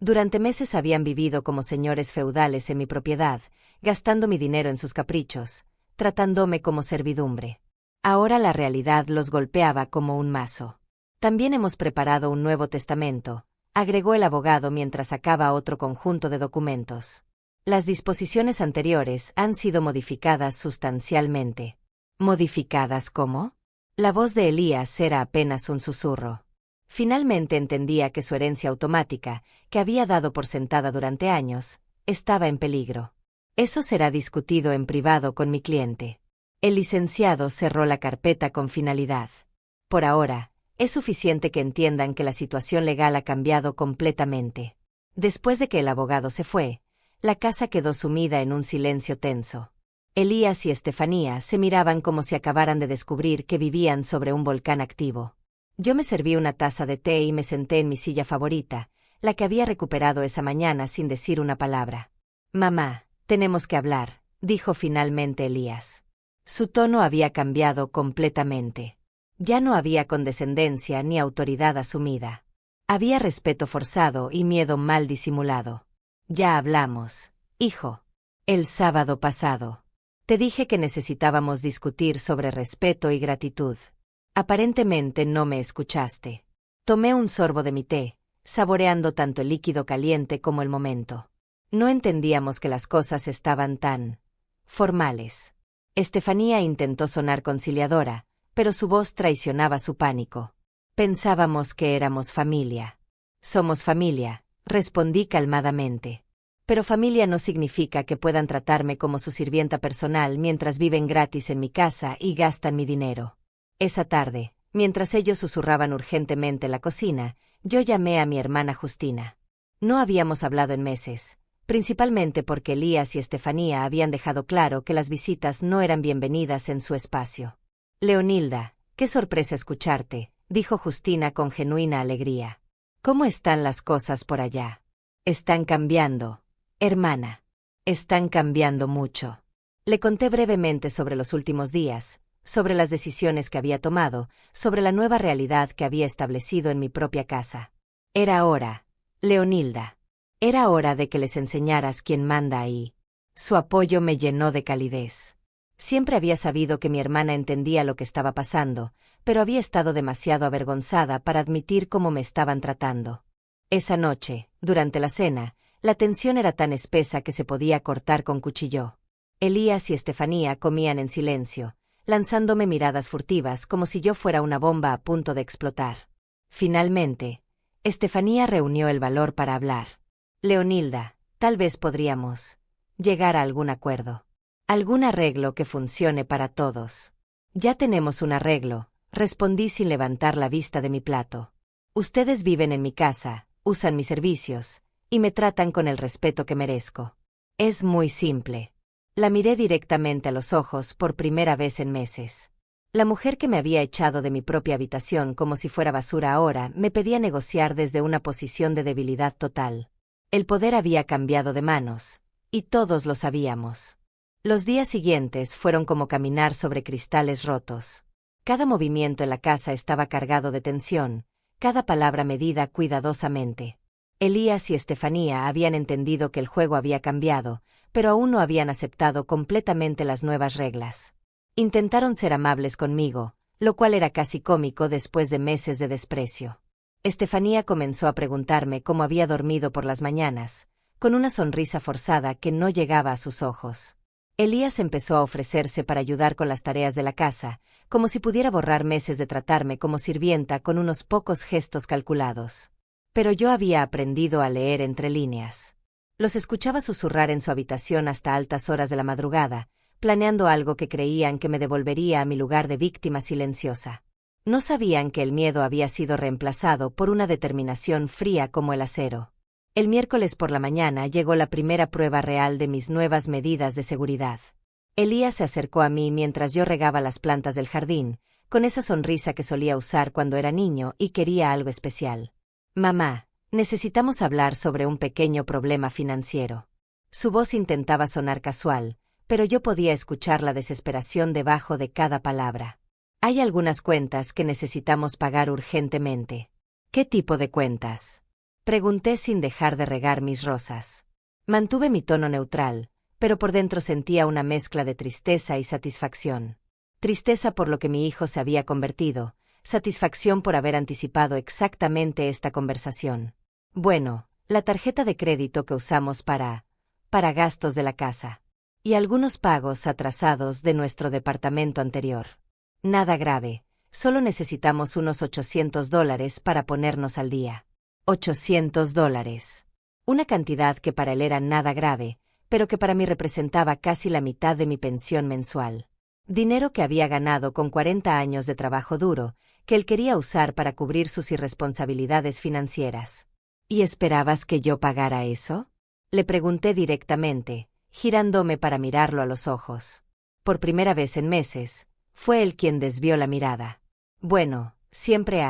Durante meses habían vivido como señores feudales en mi propiedad, gastando mi dinero en sus caprichos, tratándome como servidumbre. Ahora la realidad los golpeaba como un mazo. También hemos preparado un nuevo testamento, agregó el abogado mientras sacaba otro conjunto de documentos. Las disposiciones anteriores han sido modificadas sustancialmente. ¿Modificadas cómo? La voz de Elías era apenas un susurro. Finalmente entendía que su herencia automática, que había dado por sentada durante años, estaba en peligro. Eso será discutido en privado con mi cliente. El licenciado cerró la carpeta con finalidad. Por ahora, es suficiente que entiendan que la situación legal ha cambiado completamente. Después de que el abogado se fue, la casa quedó sumida en un silencio tenso. Elías y Estefanía se miraban como si acabaran de descubrir que vivían sobre un volcán activo. Yo me serví una taza de té y me senté en mi silla favorita, la que había recuperado esa mañana sin decir una palabra. «Mamá, tenemos que hablar», dijo finalmente Elías. Su tono había cambiado completamente. Ya no había condescendencia ni autoridad asumida. Había respeto forzado y miedo mal disimulado. «Ya hablamos, hijo. El sábado pasado. Te dije que necesitábamos discutir sobre respeto y gratitud. Aparentemente no me escuchaste». Tomé un sorbo de mi té, saboreando tanto el líquido caliente como el momento. No entendíamos que las cosas estaban tan formales. Estefanía intentó sonar conciliadora, pero su voz traicionaba su pánico. «Pensábamos que éramos familia». «Somos familia», respondí calmadamente. «Pero familia no significa que puedan tratarme como su sirvienta personal mientras viven gratis en mi casa y gastan mi dinero». Esa tarde, mientras ellos susurraban urgentemente en la cocina, yo llamé a mi hermana Justina. No habíamos hablado en meses, principalmente porque Elías y Estefanía habían dejado claro que las visitas no eran bienvenidas en su espacio. «Leonilda, qué sorpresa escucharte», dijo Justina con genuina alegría. «¿Cómo están las cosas por allá?» «Están cambiando, hermana. Están cambiando mucho». Le conté brevemente sobre los últimos días, sobre las decisiones que había tomado, sobre la nueva realidad que había establecido en mi propia casa. «Era hora, Leonilda. Era hora de que les enseñaras quién manda ahí». Su apoyo me llenó de calidez. Siempre había sabido que mi hermana entendía lo que estaba pasando, pero había estado demasiado avergonzada para admitir cómo me estaban tratando. Esa noche, durante la cena, la tensión era tan espesa que se podía cortar con cuchillo. Elías y Estefanía comían en silencio, lanzándome miradas furtivas como si yo fuera una bomba a punto de explotar. Finalmente, Estefanía reunió el valor para hablar. «Leonilda, tal vez podríamos llegar a algún acuerdo. Algún arreglo que funcione para todos». «Ya tenemos un arreglo», respondí sin levantar la vista de mi plato. «Ustedes viven en mi casa, usan mis servicios, y me tratan con el respeto que merezco. Es muy simple». La miré directamente a los ojos por primera vez en meses. La mujer que me había echado de mi propia habitación como si fuera basura ahora me pedía negociar desde una posición de debilidad total. El poder había cambiado de manos, y todos lo sabíamos. Los días siguientes fueron como caminar sobre cristales rotos. Cada movimiento en la casa estaba cargado de tensión, cada palabra medida cuidadosamente. Elías y Estefanía habían entendido que el juego había cambiado, pero aún no habían aceptado completamente las nuevas reglas. Intentaron ser amables conmigo, lo cual era casi cómico después de meses de desprecio. Estefanía comenzó a preguntarme cómo había dormido por las mañanas, con una sonrisa forzada que no llegaba a sus ojos. Elías empezó a ofrecerse para ayudar con las tareas de la casa, como si pudiera borrar meses de tratarme como sirvienta con unos pocos gestos calculados. Pero yo había aprendido a leer entre líneas. Los escuchaba susurrar en su habitación hasta altas horas de la madrugada, planeando algo que creían que me devolvería a mi lugar de víctima silenciosa. No sabían que el miedo había sido reemplazado por una determinación fría como el acero. El miércoles por la mañana llegó la primera prueba real de mis nuevas medidas de seguridad. Elías se acercó a mí mientras yo regaba las plantas del jardín, con esa sonrisa que solía usar cuando era niño y quería algo especial. «Mamá, necesitamos hablar sobre un pequeño problema financiero». Su voz intentaba sonar casual, pero yo podía escuchar la desesperación debajo de cada palabra. «Hay algunas cuentas que necesitamos pagar urgentemente». «¿Qué tipo de cuentas?». Pregunté sin dejar de regar mis rosas. Mantuve mi tono neutral, pero por dentro sentía una mezcla de tristeza y satisfacción. Tristeza por lo que mi hijo se había convertido, satisfacción por haber anticipado exactamente esta conversación. Bueno, la tarjeta de crédito que usamos para gastos de la casa. Y algunos pagos atrasados de nuestro departamento anterior. Nada grave, solo necesitamos unos $800 para ponernos al día. $800. Una cantidad que para él era nada grave, pero que para mí representaba casi la mitad de mi pensión mensual. Dinero que había ganado con 40 años de trabajo duro, que él quería usar para cubrir sus irresponsabilidades financieras. ¿Y esperabas que yo pagara eso? Le pregunté directamente, girándome para mirarlo a los ojos. Por primera vez en meses, fue él quien desvió la mirada. Bueno, siempre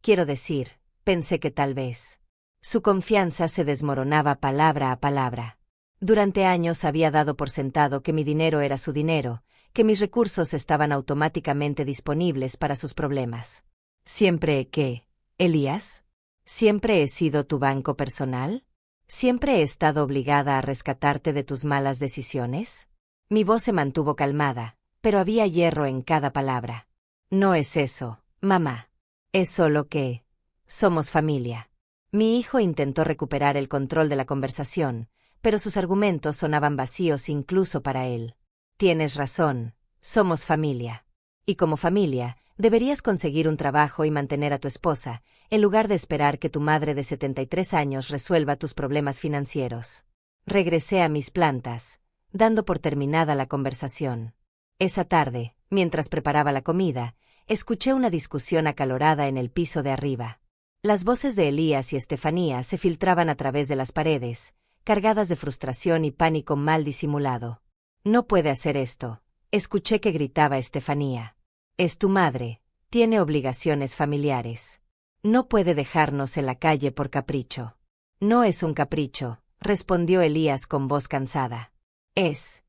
quiero decir, pensé que tal vez. Su confianza se desmoronaba palabra a palabra. Durante años había dado por sentado que mi dinero era su dinero, que mis recursos estaban automáticamente disponibles para sus problemas. ¿Siempre qué, Elías? ¿Siempre he sido tu banco personal? ¿Siempre he estado obligada a rescatarte de tus malas decisiones? Mi voz se mantuvo calmada, pero había hierro en cada palabra. No es eso, mamá. Es solo que somos familia. Mi hijo intentó recuperar el control de la conversación, pero sus argumentos sonaban vacíos incluso para él. Tienes razón, somos familia. Y como familia, deberías conseguir un trabajo y mantener a tu esposa, en lugar de esperar que tu madre de 73 años resuelva tus problemas financieros. Regresé a mis plantas, dando por terminada la conversación. Esa tarde, mientras preparaba la comida, escuché una discusión acalorada en el piso de arriba. Las voces de Elías y Estefanía se filtraban a través de las paredes, cargadas de frustración y pánico mal disimulado. No puede hacer esto, escuché que gritaba Estefanía. Es tu madre, tiene obligaciones familiares. No puede dejarnos en la calle por capricho. No es un capricho, respondió Elías con voz cansada. Es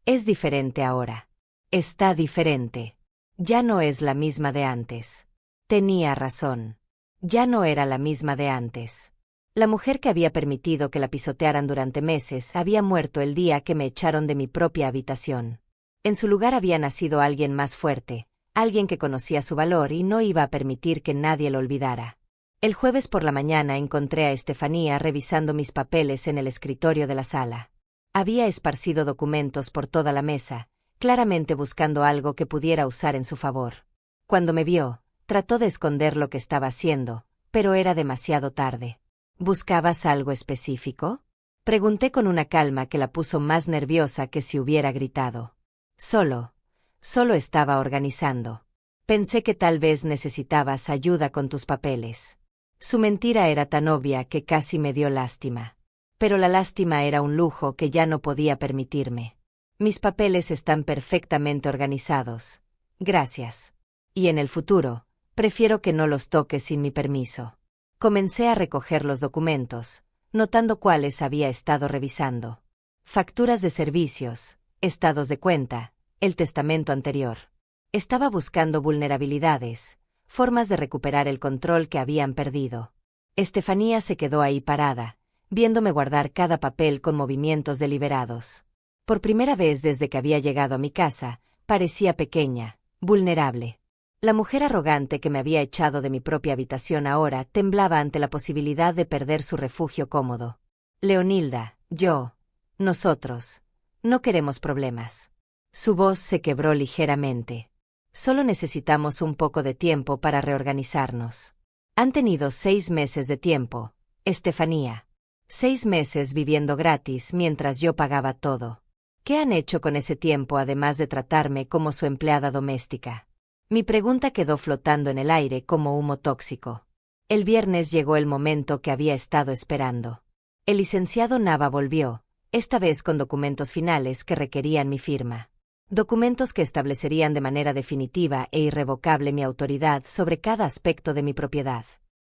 diferente ahora. Está diferente. Ya no es la misma de antes. Tenía razón. Ya no era la misma de antes. La mujer que había permitido que la pisotearan durante meses había muerto el día que me echaron de mi propia habitación. En su lugar había nacido alguien más fuerte, alguien que conocía su valor y no iba a permitir que nadie lo olvidara. El jueves por la mañana encontré a Estefanía revisando mis papeles en el escritorio de la sala. Había esparcido documentos por toda la mesa, claramente buscando algo que pudiera usar en su favor. Cuando me vio, trató de esconder lo que estaba haciendo, pero era demasiado tarde. ¿Buscabas algo específico? Pregunté con una calma que la puso más nerviosa que si hubiera gritado. Solo estaba organizando. Pensé que tal vez necesitabas ayuda con tus papeles. Su mentira era tan obvia que casi me dio lástima. Pero la lástima era un lujo que ya no podía permitirme. Mis papeles están perfectamente organizados. Gracias. Y en el futuro, prefiero que no los toques sin mi permiso. Comencé a recoger los documentos, notando cuáles había estado revisando. Facturas de servicios, estados de cuenta, el testamento anterior. Estaba buscando vulnerabilidades, formas de recuperar el control que habían perdido. Estefanía se quedó ahí parada, viéndome guardar cada papel con movimientos deliberados. Por primera vez desde que había llegado a mi casa, parecía pequeña, vulnerable. La mujer arrogante que me había echado de mi propia habitación ahora temblaba ante la posibilidad de perder su refugio cómodo. Leonilda, nosotros, no queremos problemas. Su voz se quebró ligeramente. Solo necesitamos un poco de tiempo para reorganizarnos. Han tenido 6 meses de tiempo, Estefanía. 6 meses viviendo gratis mientras yo pagaba todo. ¿Qué han hecho con ese tiempo además de tratarme como su empleada doméstica? Mi pregunta quedó flotando en el aire como humo tóxico. El viernes llegó el momento que había estado esperando. El licenciado Nava volvió, esta vez con documentos finales que requerían mi firma. Documentos que establecerían de manera definitiva e irrevocable mi autoridad sobre cada aspecto de mi propiedad.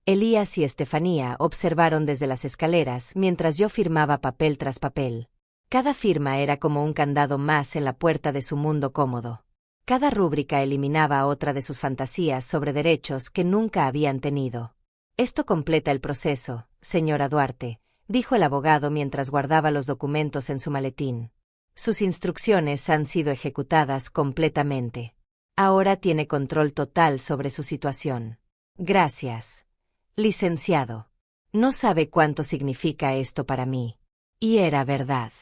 Elías y Estefanía observaron desde las escaleras mientras yo firmaba papel tras papel. Cada firma era como un candado más en la puerta de su mundo cómodo. Cada rúbrica eliminaba a otra de sus fantasías sobre derechos que nunca habían tenido. Esto completa el proceso, señora Duarte, dijo el abogado mientras guardaba los documentos en su maletín. Sus instrucciones han sido ejecutadas completamente. Ahora tiene control total sobre su situación. Gracias, licenciado. No sabe cuánto significa esto para mí. Y era verdad.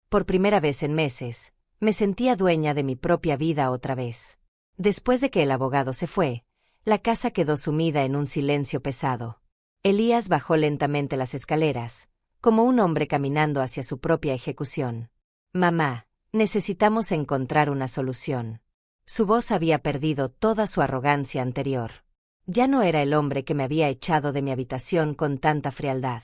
Por primera vez en meses, me sentía dueña de mi propia vida otra vez. Después de que el abogado se fue, la casa quedó sumida en un silencio pesado. Elías bajó lentamente las escaleras, como un hombre caminando hacia su propia ejecución. Mamá, necesitamos encontrar una solución. Su voz había perdido toda su arrogancia anterior. Ya no era el hombre que me había echado de mi habitación con tanta frialdad.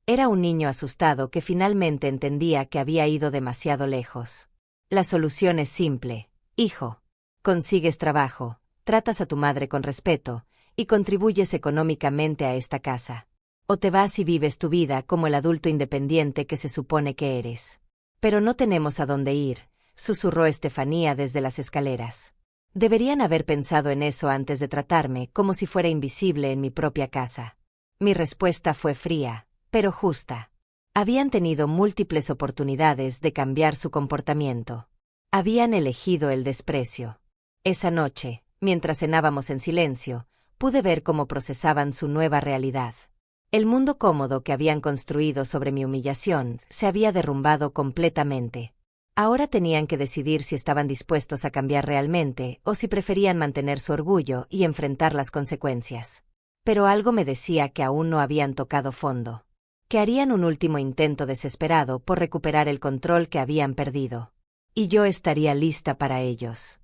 Era un niño asustado que finalmente entendía que había ido demasiado lejos. La solución es simple, hijo. Consigues trabajo, tratas a tu madre con respeto, y contribuyes económicamente a esta casa. O te vas y vives tu vida como el adulto independiente que se supone que eres. Pero no tenemos a dónde ir, susurró Estefanía desde las escaleras. Deberían haber pensado en eso antes de tratarme como si fuera invisible en mi propia casa. Mi respuesta fue fría, pero justa. Habían tenido múltiples oportunidades de cambiar su comportamiento. Habían elegido el desprecio. Esa noche, mientras cenábamos en silencio, pude ver cómo procesaban su nueva realidad. El mundo cómodo que habían construido sobre mi humillación se había derrumbado completamente. Ahora tenían que decidir si estaban dispuestos a cambiar realmente o si preferían mantener su orgullo y enfrentar las consecuencias. Pero algo me decía que aún no habían tocado fondo. Que harían un último intento desesperado por recuperar el control que habían perdido. Y yo estaría lista para ellos.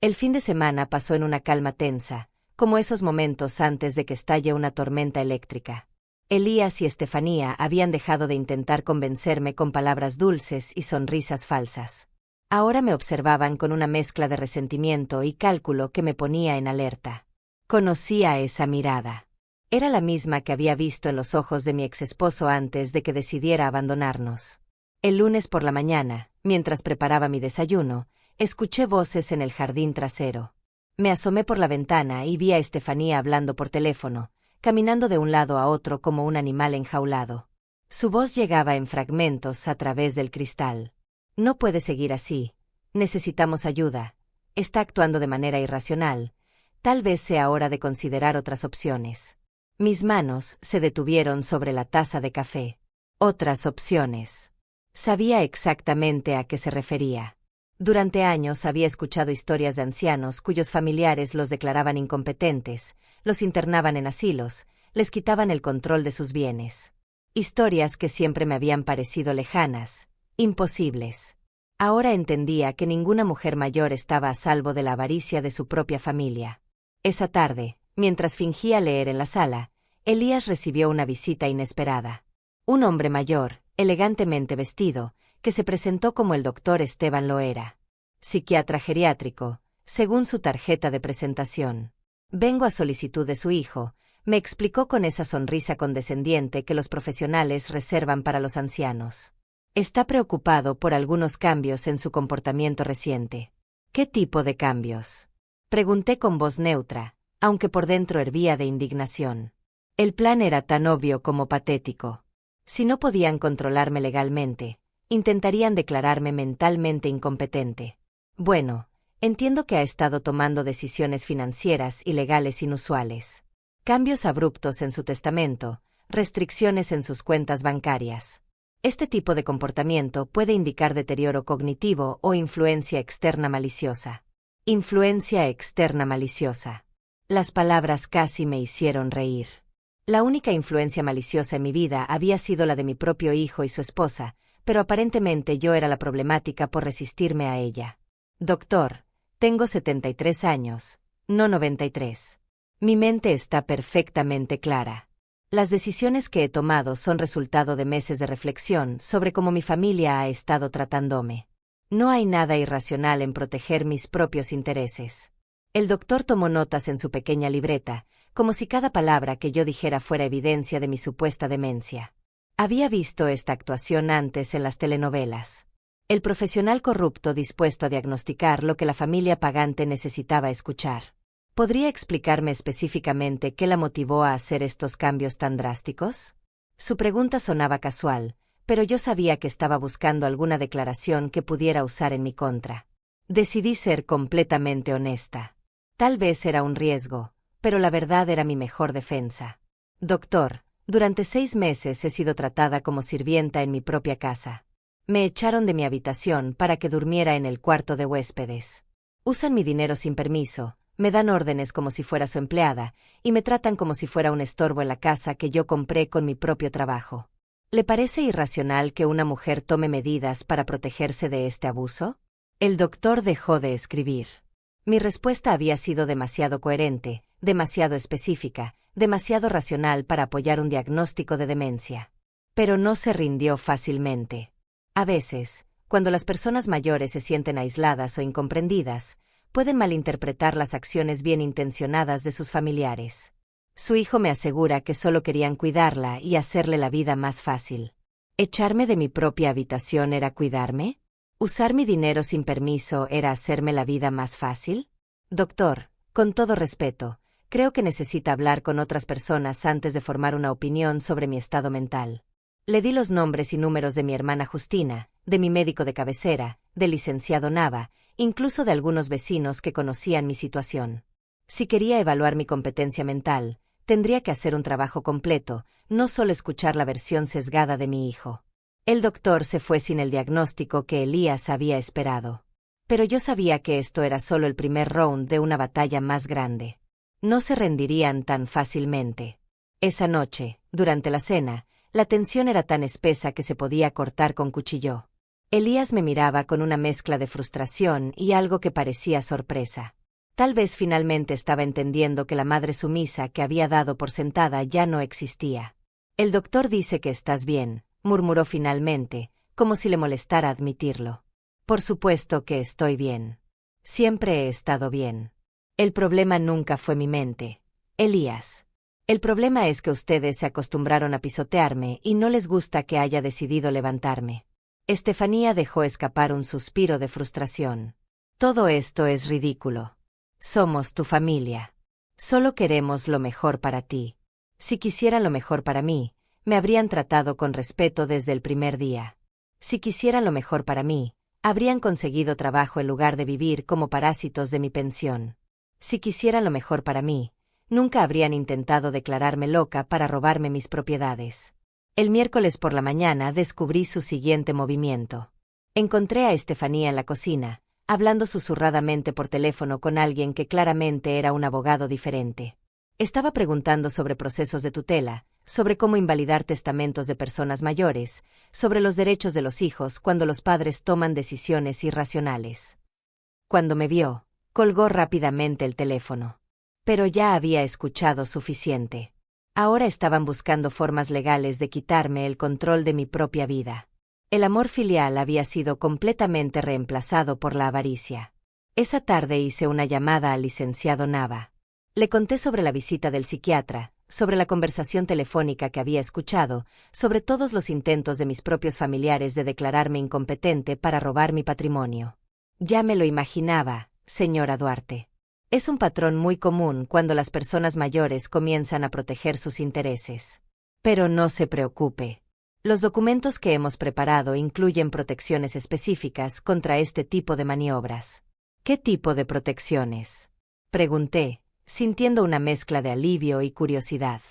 El fin de semana pasó en una calma tensa, como esos momentos antes de que estalle una tormenta eléctrica. Elías y Estefanía habían dejado de intentar convencerme con palabras dulces y sonrisas falsas. Ahora me observaban con una mezcla de resentimiento y cálculo que me ponía en alerta. Conocía esa mirada. Era la misma que había visto en los ojos de mi exesposo antes de que decidiera abandonarnos. El lunes por la mañana, mientras preparaba mi desayuno, escuché voces en el jardín trasero. Me asomé por la ventana y vi a Estefanía hablando por teléfono, caminando de un lado a otro como un animal enjaulado. Su voz llegaba en fragmentos a través del cristal. No puede seguir así. Necesitamos ayuda. Está actuando de manera irracional. Tal vez sea hora de considerar otras opciones. Mis manos se detuvieron sobre la taza de café. Otras opciones. Sabía exactamente a qué se refería. Durante años había escuchado historias de ancianos cuyos familiares los declaraban incompetentes, los internaban en asilos, les quitaban el control de sus bienes. Historias que siempre me habían parecido lejanas, imposibles. Ahora entendía que ninguna mujer mayor estaba a salvo de la avaricia de su propia familia. Esa tarde, mientras fingía leer en la sala, Elías recibió una visita inesperada. Un hombre mayor, elegantemente vestido, que se presentó como el doctor Esteban Loera. Psiquiatra geriátrico, según su tarjeta de presentación. Vengo a solicitud de su hijo, me explicó con esa sonrisa condescendiente que los profesionales reservan para los ancianos. Está preocupado por algunos cambios en su comportamiento reciente. ¿Qué tipo de cambios? Pregunté con voz neutra, aunque por dentro hervía de indignación. El plan era tan obvio como patético. Si no podían controlarme legalmente, intentarían declararme mentalmente incompetente. Bueno, entiendo que ha estado tomando decisiones financieras y legales inusuales. Cambios abruptos en su testamento, restricciones en sus cuentas bancarias. Este tipo de comportamiento puede indicar deterioro cognitivo o influencia externa maliciosa. Influencia externa maliciosa. Las palabras casi me hicieron reír. La única influencia maliciosa en mi vida había sido la de mi propio hijo y su esposa, pero aparentemente yo era la problemática por resistirme a ella. Doctor, tengo 73 años, no 93. Mi mente está perfectamente clara. Las decisiones que he tomado son resultado de meses de reflexión sobre cómo mi familia ha estado tratándome. No hay nada irracional en proteger mis propios intereses. El doctor tomó notas en su pequeña libreta, como si cada palabra que yo dijera fuera evidencia de mi supuesta demencia. Había visto esta actuación antes en las telenovelas. El profesional corrupto dispuesto a diagnosticar lo que la familia pagante necesitaba escuchar. ¿Podría explicarme específicamente qué la motivó a hacer estos cambios tan drásticos? Su pregunta sonaba casual, pero yo sabía que estaba buscando alguna declaración que pudiera usar en mi contra. Decidí ser completamente honesta. Tal vez era un riesgo, pero la verdad era mi mejor defensa. Doctor, durante 6 meses he sido tratada como sirvienta en mi propia casa. Me echaron de mi habitación para que durmiera en el cuarto de huéspedes. Usan mi dinero sin permiso, me dan órdenes como si fuera su empleada, y me tratan como si fuera un estorbo en la casa que yo compré con mi propio trabajo. ¿Le parece irracional que una mujer tome medidas para protegerse de este abuso? El doctor dejó de escribir. Mi respuesta había sido demasiado coherente, demasiado específica, demasiado racional para apoyar un diagnóstico de demencia. Pero no se rindió fácilmente. A veces, cuando las personas mayores se sienten aisladas o incomprendidas, pueden malinterpretar las acciones bien intencionadas de sus familiares. Su hijo me asegura que solo querían cuidarla y hacerle la vida más fácil. ¿Echarme de mi propia habitación era cuidarme? ¿Usar mi dinero sin permiso era hacerme la vida más fácil? Doctor, con todo respeto, creo que necesita hablar con otras personas antes de formar una opinión sobre mi estado mental. Le di los nombres y números de mi hermana Justina, de mi médico de cabecera, del licenciado Nava, incluso de algunos vecinos que conocían mi situación. Si quería evaluar mi competencia mental, tendría que hacer un trabajo completo, no solo escuchar la versión sesgada de mi hijo. El doctor se fue sin el diagnóstico que Elías había esperado. Pero yo sabía que esto era solo el primer round de una batalla más grande. No se rendirían tan fácilmente. Esa noche, durante la cena, la tensión era tan espesa que se podía cortar con cuchillo. Elías me miraba con una mezcla de frustración y algo que parecía sorpresa. Tal vez finalmente estaba entendiendo que la madre sumisa que había dado por sentada ya no existía. El doctor dice que estás bien, murmuró finalmente, como si le molestara admitirlo. Por supuesto que estoy bien. Siempre he estado bien. El problema nunca fue mi mente. Elías. El problema es que ustedes se acostumbraron a pisotearme y no les gusta que haya decidido levantarme. Estefanía dejó escapar un suspiro de frustración. Todo esto es ridículo. Somos tu familia. Solo queremos lo mejor para ti. Si quisieran lo mejor para mí, me habrían tratado con respeto desde el primer día. Si quisieran lo mejor para mí, habrían conseguido trabajo en lugar de vivir como parásitos de mi pensión. Si quisieran lo mejor para mí, nunca habrían intentado declararme loca para robarme mis propiedades. El miércoles por la mañana descubrí su siguiente movimiento. Encontré a Estefanía en la cocina, hablando susurradamente por teléfono con alguien que claramente era un abogado diferente. Estaba preguntando sobre procesos de tutela, sobre cómo invalidar testamentos de personas mayores, sobre los derechos de los hijos cuando los padres toman decisiones irracionales. Cuando me vio, colgó rápidamente el teléfono. Pero ya había escuchado suficiente. Ahora estaban buscando formas legales de quitarme el control de mi propia vida. El amor filial había sido completamente reemplazado por la avaricia. Esa tarde hice una llamada al licenciado Nava. Le conté sobre la visita del psiquiatra, sobre la conversación telefónica que había escuchado, sobre todos los intentos de mis propios familiares de declararme incompetente para robar mi patrimonio. Ya me lo imaginaba, señora Duarte. Es un patrón muy común cuando las personas mayores comienzan a proteger sus intereses. Pero no se preocupe. Los documentos que hemos preparado incluyen protecciones específicas contra este tipo de maniobras. ¿Qué tipo de protecciones?, pregunté, sintiendo una mezcla de alivio y curiosidad.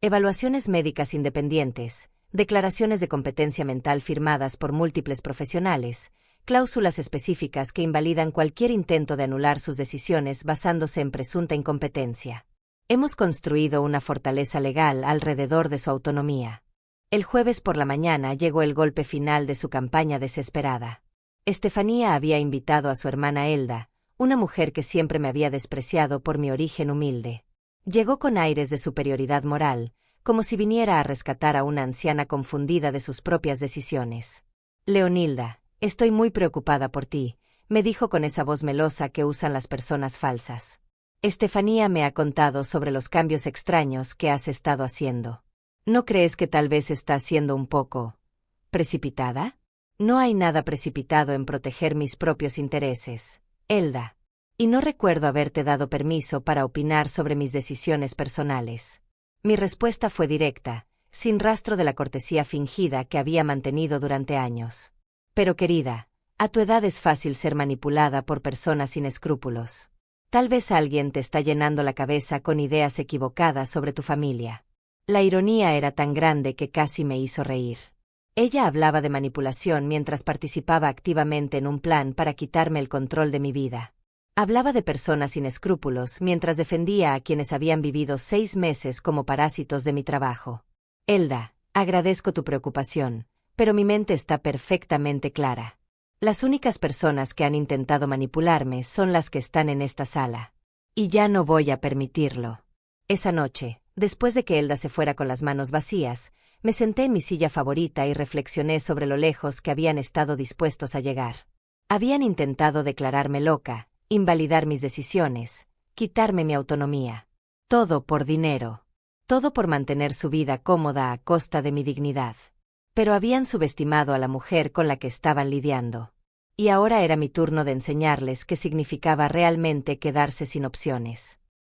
Evaluaciones médicas independientes, declaraciones de competencia mental firmadas por múltiples profesionales, cláusulas específicas que invalidan cualquier intento de anular sus decisiones basándose en presunta incompetencia. Hemos construido una fortaleza legal alrededor de su autonomía. El jueves por la mañana llegó el golpe final de su campaña desesperada. Estefanía había invitado a su hermana Elda, una mujer que siempre me había despreciado por mi origen humilde. Llegó con aires de superioridad moral, como si viniera a rescatar a una anciana confundida de sus propias decisiones. Leonilda, estoy muy preocupada por ti, me dijo con esa voz melosa que usan las personas falsas. Estefanía me ha contado sobre los cambios extraños que has estado haciendo. ¿No crees que tal vez estás siendo un poco precipitada? No hay nada precipitado en proteger mis propios intereses, Elda. Y no recuerdo haberte dado permiso para opinar sobre mis decisiones personales. Mi respuesta fue directa, sin rastro de la cortesía fingida que había mantenido durante años. Pero querida, a tu edad es fácil ser manipulada por personas sin escrúpulos. Tal vez alguien te está llenando la cabeza con ideas equivocadas sobre tu familia. La ironía era tan grande que casi me hizo reír. Ella hablaba de manipulación mientras participaba activamente en un plan para quitarme el control de mi vida. Hablaba de personas sin escrúpulos mientras defendía a quienes habían vivido 6 meses como parásitos de mi trabajo. Elda, agradezco tu preocupación, pero mi mente está perfectamente clara. Las únicas personas que han intentado manipularme son las que están en esta sala. Y ya no voy a permitirlo. Esa noche, después de que Elda se fuera con las manos vacías, me senté en mi silla favorita y reflexioné sobre lo lejos que habían estado dispuestos a llegar. Habían intentado declararme loca, invalidar mis decisiones, quitarme mi autonomía. Todo por dinero. Todo por mantener su vida cómoda a costa de mi dignidad. Pero habían subestimado a la mujer con la que estaban lidiando. Y ahora era mi turno de enseñarles qué significaba realmente quedarse sin opciones.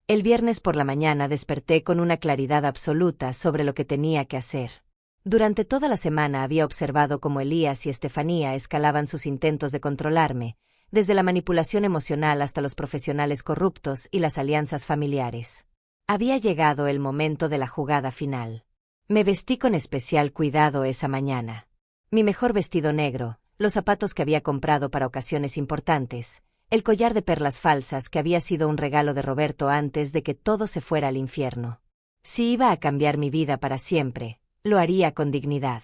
El viernes por la mañana desperté con una claridad absoluta sobre lo que tenía que hacer. Durante toda la semana había observado cómo Elías y Estefanía escalaban sus intentos de controlarme, desde la manipulación emocional hasta los profesionales corruptos y las alianzas familiares. Había llegado el momento de la jugada final. Me vestí con especial cuidado esa mañana. Mi mejor vestido negro, los zapatos que había comprado para ocasiones importantes, el collar de perlas falsas que había sido un regalo de Roberto antes de que todo se fuera al infierno. Si iba a cambiar mi vida para siempre, lo haría con dignidad.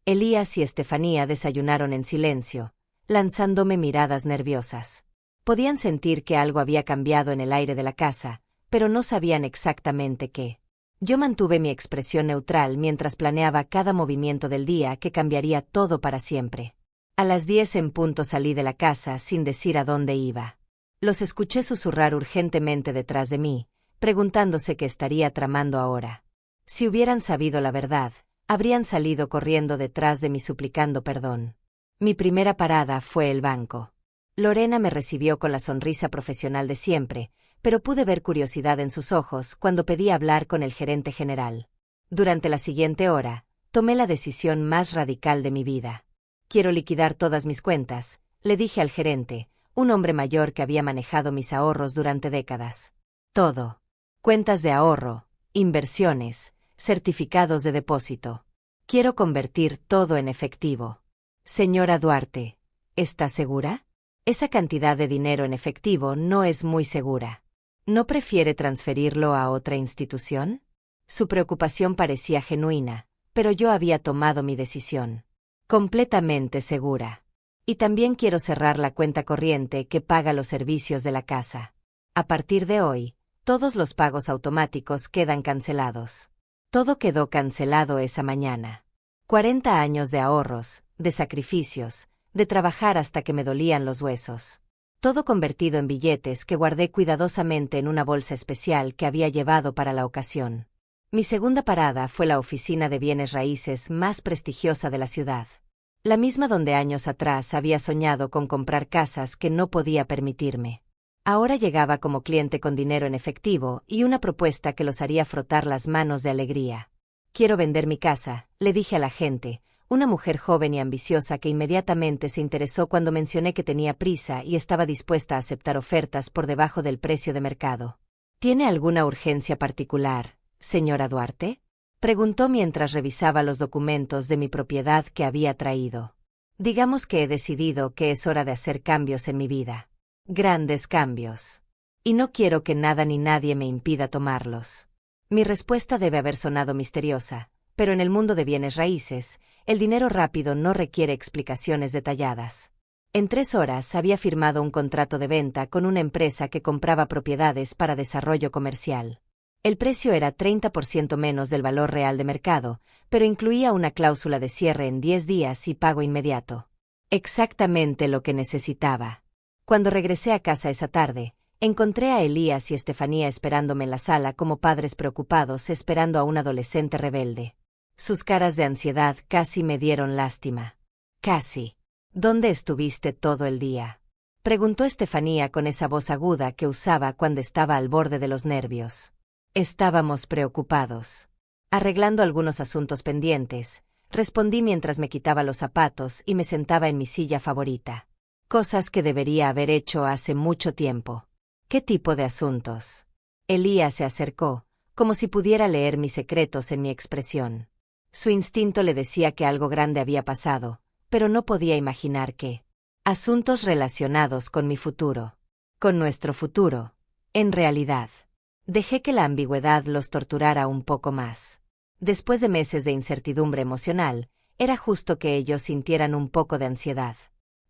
Elías y Estefanía desayunaron en silencio, lanzándome miradas nerviosas. Podían sentir que algo había cambiado en el aire de la casa, pero no sabían exactamente qué. Yo mantuve mi expresión neutral mientras planeaba cada movimiento del día que cambiaría todo para siempre. A las 10 en punto salí de la casa sin decir a dónde iba. Los escuché susurrar urgentemente detrás de mí, preguntándose qué estaría tramando ahora. Si hubieran sabido la verdad, habrían salido corriendo detrás de mí suplicando perdón. Mi primera parada fue el banco. Lorena me recibió con la sonrisa profesional de siempre, pero pude ver curiosidad en sus ojos cuando pedí hablar con el gerente general. Durante la siguiente hora, tomé la decisión más radical de mi vida. Quiero liquidar todas mis cuentas, le dije al gerente, un hombre mayor que había manejado mis ahorros durante décadas. Todo. Cuentas de ahorro, inversiones, certificados de depósito. Quiero convertir todo en efectivo. Señora Duarte, ¿está segura? Esa cantidad de dinero en efectivo no es muy segura. ¿No prefiere transferirlo a otra institución? Su preocupación parecía genuina, pero yo había tomado mi decisión. Completamente segura. Y también quiero cerrar la cuenta corriente que paga los servicios de la casa. A partir de hoy, todos los pagos automáticos quedan cancelados. Todo quedó cancelado esa mañana. 40 años de ahorros, de sacrificios, de trabajar hasta que me dolían los huesos. Todo convertido en billetes que guardé cuidadosamente en una bolsa especial que había llevado para la ocasión. Mi segunda parada fue la oficina de bienes raíces más prestigiosa de la ciudad. La misma donde años atrás había soñado con comprar casas que no podía permitirme. Ahora llegaba como cliente con dinero en efectivo y una propuesta que los haría frotar las manos de alegría. Quiero vender mi casa, le dije a la gente, una mujer joven y ambiciosa que inmediatamente se interesó cuando mencioné que tenía prisa y estaba dispuesta a aceptar ofertas por debajo del precio de mercado. ¿Tiene alguna urgencia particular, señora Duarte?, preguntó mientras revisaba los documentos de mi propiedad que había traído. Digamos que he decidido que es hora de hacer cambios en mi vida. Grandes cambios. Y no quiero que nada ni nadie me impida tomarlos. Mi respuesta debe haber sonado misteriosa, pero en el mundo de bienes raíces, el dinero rápido no requiere explicaciones detalladas. En 3 horas había firmado un contrato de venta con una empresa que compraba propiedades para desarrollo comercial. El precio era 30% menos del valor real de mercado, pero incluía una cláusula de cierre en 10 días y pago inmediato. Exactamente lo que necesitaba. Cuando regresé a casa esa tarde, encontré a Elías y Estefanía esperándome en la sala como padres preocupados esperando a un adolescente rebelde. Sus caras de ansiedad casi me dieron lástima. Casi. ¿Dónde estuviste todo el día? Preguntó Estefanía con esa voz aguda que usaba cuando estaba al borde de los nervios. Estábamos preocupados. Arreglando algunos asuntos pendientes, respondí mientras me quitaba los zapatos y me sentaba en mi silla favorita. Cosas que debería haber hecho hace mucho tiempo. ¿Qué tipo de asuntos? Elías se acercó, como si pudiera leer mis secretos en mi expresión. Su instinto le decía que algo grande había pasado, pero no podía imaginar qué. Asuntos relacionados con mi futuro. Con nuestro futuro. En realidad. Dejé que la ambigüedad los torturara un poco más. Después de meses de incertidumbre emocional, era justo que ellos sintieran un poco de ansiedad.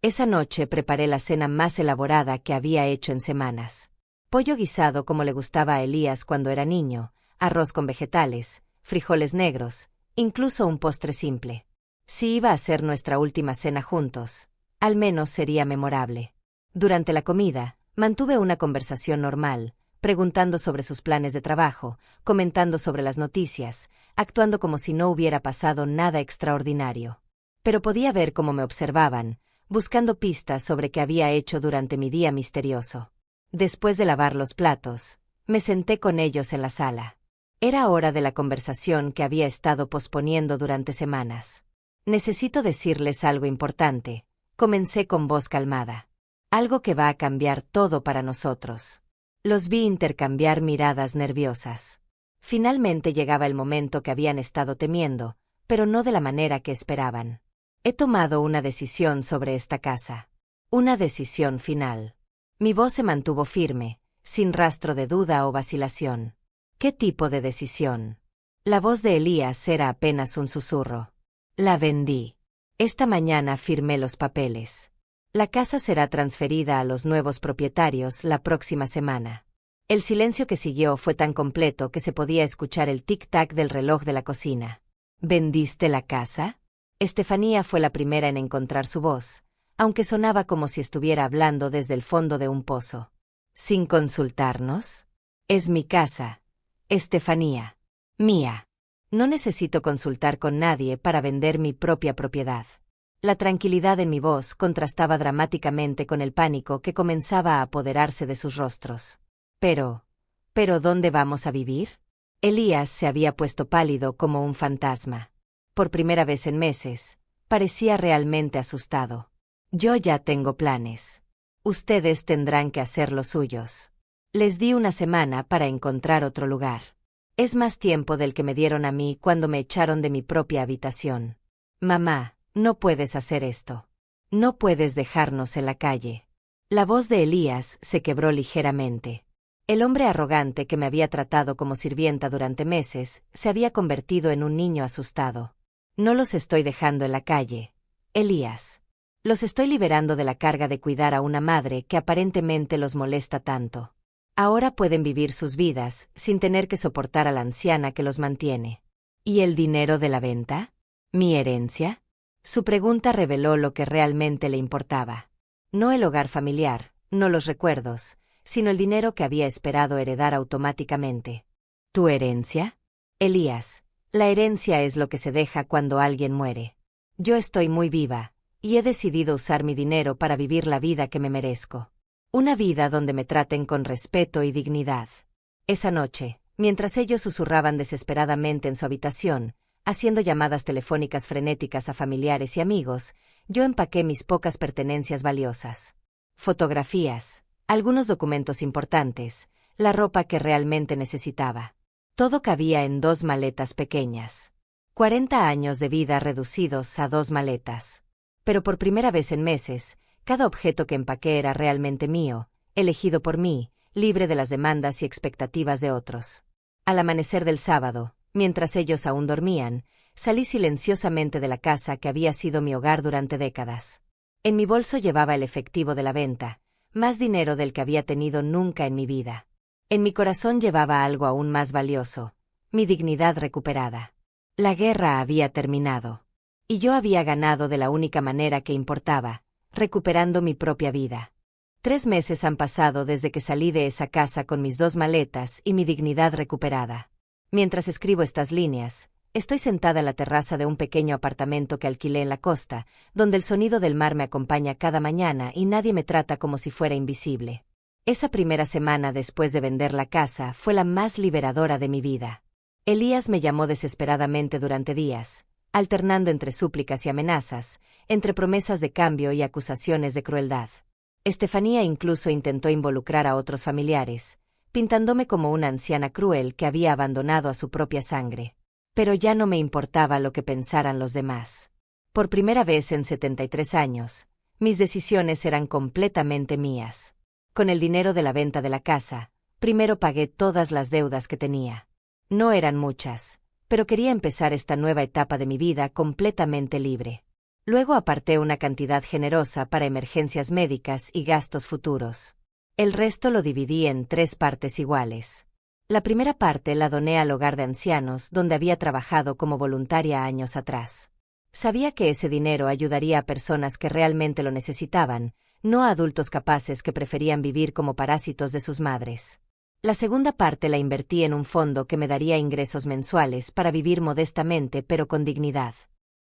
Esa noche preparé la cena más elaborada que había hecho en semanas. Pollo guisado como le gustaba a Elías cuando era niño, arroz con vegetales, frijoles negros, incluso un postre simple. Si iba a ser nuestra última cena juntos, al menos sería memorable. Durante la comida, mantuve una conversación normal, preguntando sobre sus planes de trabajo, comentando sobre las noticias, actuando como si no hubiera pasado nada extraordinario. Pero podía ver cómo me observaban, buscando pistas sobre qué había hecho durante mi día misterioso. Después de lavar los platos, me senté con ellos en la sala. Era hora de la conversación que había estado posponiendo durante semanas. Necesito decirles algo importante, comencé con voz calmada. Algo que va a cambiar todo para nosotros. Los vi intercambiar miradas nerviosas. Finalmente llegaba el momento que habían estado temiendo, pero no de la manera que esperaban. He tomado una decisión sobre esta casa. Una decisión final. Mi voz se mantuvo firme, sin rastro de duda o vacilación. ¿Qué tipo de decisión? La voz de Elías era apenas un susurro. La vendí. Esta mañana firmé los papeles. La casa será transferida a los nuevos propietarios la próxima semana. El silencio que siguió fue tan completo que se podía escuchar el tic-tac del reloj de la cocina. ¿Vendiste la casa? Estefanía fue la primera en encontrar su voz, aunque sonaba como si estuviera hablando desde el fondo de un pozo. ¿Sin consultarnos? Es mi casa, Estefanía. Mía. No necesito consultar con nadie para vender mi propia propiedad. La tranquilidad en mi voz contrastaba dramáticamente con el pánico que comenzaba a apoderarse de sus rostros. ¿Pero dónde vamos a vivir? Elías se había puesto pálido como un fantasma. Por primera vez en meses, parecía realmente asustado. Yo ya tengo planes. Ustedes tendrán que hacer los suyos. Les di una semana para encontrar otro lugar. Es más tiempo del que me dieron a mí cuando me echaron de mi propia habitación. Mamá, no puedes hacer esto. No puedes dejarnos en la calle. La voz de Elías se quebró ligeramente. El hombre arrogante que me había tratado como sirvienta durante meses se había convertido en un niño asustado. No los estoy dejando en la calle, Elías. Los estoy liberando de la carga de cuidar a una madre que aparentemente los molesta tanto. Ahora pueden vivir sus vidas sin tener que soportar a la anciana que los mantiene. ¿Y el dinero de la venta? ¿Mi herencia? Su pregunta reveló lo que realmente le importaba. No el hogar familiar, no los recuerdos, sino el dinero que había esperado heredar automáticamente. ¿Tu herencia? Elías, la herencia es lo que se deja cuando alguien muere. Yo estoy muy viva, y he decidido usar mi dinero para vivir la vida que me merezco. Una vida donde me traten con respeto y dignidad. Esa noche, mientras ellos susurraban desesperadamente en su habitación, haciendo llamadas telefónicas frenéticas a familiares y amigos, yo empaqué mis pocas pertenencias valiosas. Fotografías, algunos documentos importantes, la ropa que realmente necesitaba. Todo cabía en 2 maletas pequeñas. 40 años de vida reducidos a 2 maletas. Pero por primera vez en meses, cada objeto que empaqué era realmente mío, elegido por mí, libre de las demandas y expectativas de otros. Al amanecer del sábado, mientras ellos aún dormían, salí silenciosamente de la casa que había sido mi hogar durante décadas. En mi bolso llevaba el efectivo de la venta, más dinero del que había tenido nunca en mi vida. En mi corazón llevaba algo aún más valioso, mi dignidad recuperada. La guerra había terminado. Y yo había ganado de la única manera que importaba, recuperando mi propia vida. 3 meses han pasado desde que salí de esa casa con mis 2 maletas y mi dignidad recuperada. Mientras escribo estas líneas, Estoy sentada en la terraza de un pequeño apartamento que alquilé en la costa, donde el sonido del mar me acompaña cada mañana y nadie me trata como si fuera invisible. Esa primera semana después de vender la casa fue la más liberadora de mi vida. Elías me llamó desesperadamente durante días, alternando entre súplicas y amenazas, entre promesas de cambio y acusaciones de crueldad. Estefanía incluso intentó involucrar a otros familiares, pintándome como una anciana cruel que había abandonado a su propia sangre. Pero ya no me importaba lo que pensaran los demás. Por primera vez en 73 años, mis decisiones eran completamente mías. Con el dinero de la venta de la casa, primero pagué todas las deudas que tenía. No eran muchas, pero quería empezar esta nueva etapa de mi vida completamente libre. Luego aparté una cantidad generosa para emergencias médicas y gastos futuros. El resto lo dividí en 3 partes iguales. La primera parte la doné al hogar de ancianos donde había trabajado como voluntaria años atrás. Sabía que ese dinero ayudaría a personas que realmente lo necesitaban, no a adultos capaces que preferían vivir como parásitos de sus madres. La segunda parte la invertí en un fondo que me daría ingresos mensuales para vivir modestamente pero con dignidad.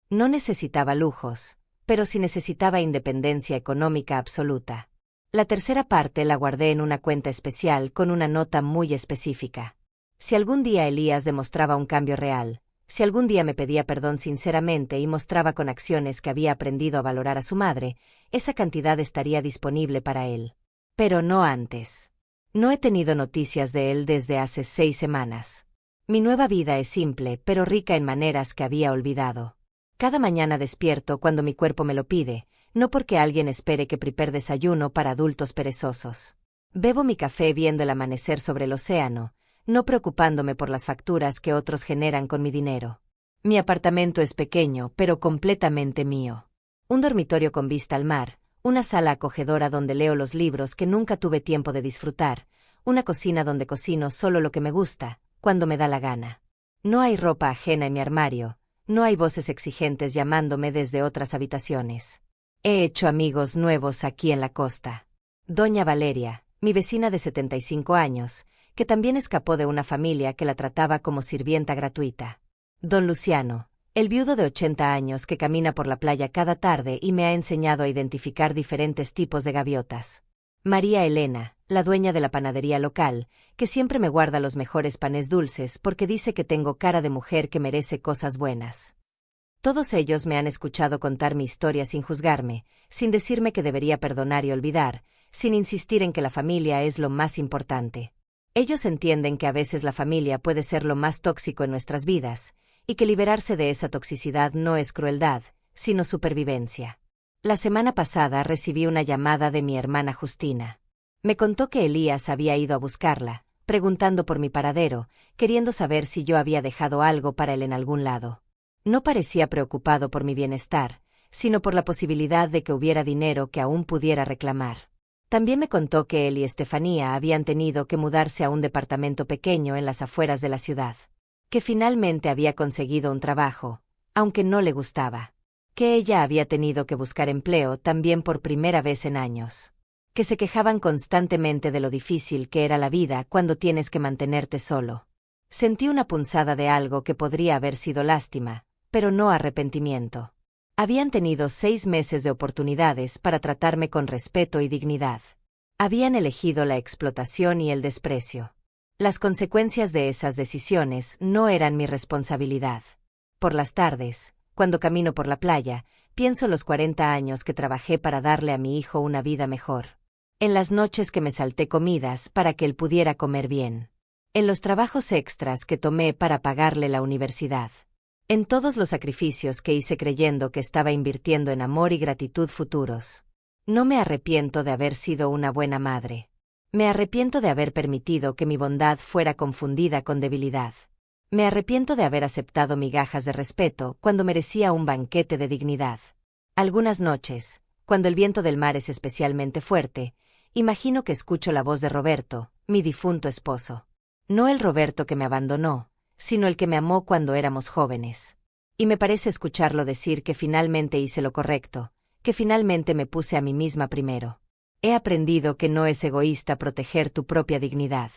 No necesitaba lujos, pero sí necesitaba independencia económica absoluta. La tercera parte la guardé en una cuenta especial con una nota muy específica. Si algún día Elías demostraba un cambio real, si algún día me pedía perdón sinceramente y mostraba con acciones que había aprendido a valorar a su madre, esa cantidad estaría disponible para él. Pero no antes. No he tenido noticias de él desde hace 6 semanas. Mi nueva vida es simple, pero rica en maneras que había olvidado. Cada mañana despierto cuando mi cuerpo me lo pide, no porque alguien espere que prepare desayuno para adultos perezosos. Bebo mi café viendo el amanecer sobre el océano, no preocupándome por las facturas que otros generan con mi dinero. Mi apartamento es pequeño, pero completamente mío. Un dormitorio con vista al mar, una sala acogedora donde leo los libros que nunca tuve tiempo de disfrutar, una cocina donde cocino solo lo que me gusta, cuando me da la gana. No hay ropa ajena en mi armario, no hay voces exigentes llamándome desde otras habitaciones. He hecho amigos nuevos aquí en la costa. Doña Valeria, mi vecina de 75 años, que también escapó de una familia que la trataba como sirvienta gratuita. Don Luciano, el viudo de 80 años que camina por la playa cada tarde y me ha enseñado a identificar diferentes tipos de gaviotas. María Elena, la dueña de la panadería local, que siempre me guarda los mejores panes dulces porque dice que tengo cara de mujer que merece cosas buenas. Todos ellos me han escuchado contar mi historia sin juzgarme, sin decirme que debería perdonar y olvidar, sin insistir en que la familia es lo más importante. Ellos entienden que a veces la familia puede ser lo más tóxico en nuestras vidas, y que liberarse de esa toxicidad no es crueldad, sino supervivencia. La semana pasada recibí una llamada de mi hermana Justina. Me contó que Elías había ido a buscarla, preguntando por mi paradero, queriendo saber si yo había dejado algo para él en algún lado. No parecía preocupado por mi bienestar, sino por la posibilidad de que hubiera dinero que aún pudiera reclamar. También me contó que él y Estefanía habían tenido que mudarse a un departamento pequeño en las afueras de la ciudad. Que finalmente había conseguido un trabajo, aunque no le gustaba. Que ella había tenido que buscar empleo también por primera vez en años. Que se quejaban constantemente de lo difícil que era la vida cuando tienes que mantenerte solo. Sentí una punzada de algo que podría haber sido lástima, pero no arrepentimiento. Habían tenido 6 meses de oportunidades para tratarme con respeto y dignidad. Habían elegido la explotación y el desprecio. Las consecuencias de esas decisiones no eran mi responsabilidad. Por las tardes, cuando camino por la playa, pienso en los 40 años que trabajé para darle a mi hijo una vida mejor. En las noches que me salté comidas para que él pudiera comer bien. En los trabajos extras que tomé para pagarle la universidad. En todos los sacrificios que hice creyendo que estaba invirtiendo en amor y gratitud futuros. No me arrepiento de haber sido una buena madre. Me arrepiento de haber permitido que mi bondad fuera confundida con debilidad. Me arrepiento de haber aceptado migajas de respeto cuando merecía un banquete de dignidad. Algunas noches, cuando el viento del mar es especialmente fuerte, imagino que escucho la voz de Roberto, mi difunto esposo. No el Roberto que me abandonó, sino el que me amó cuando éramos jóvenes. Y me parece escucharlo decir que finalmente hice lo correcto, que finalmente me puse a mí misma primero. He aprendido que no es egoísta proteger tu propia dignidad,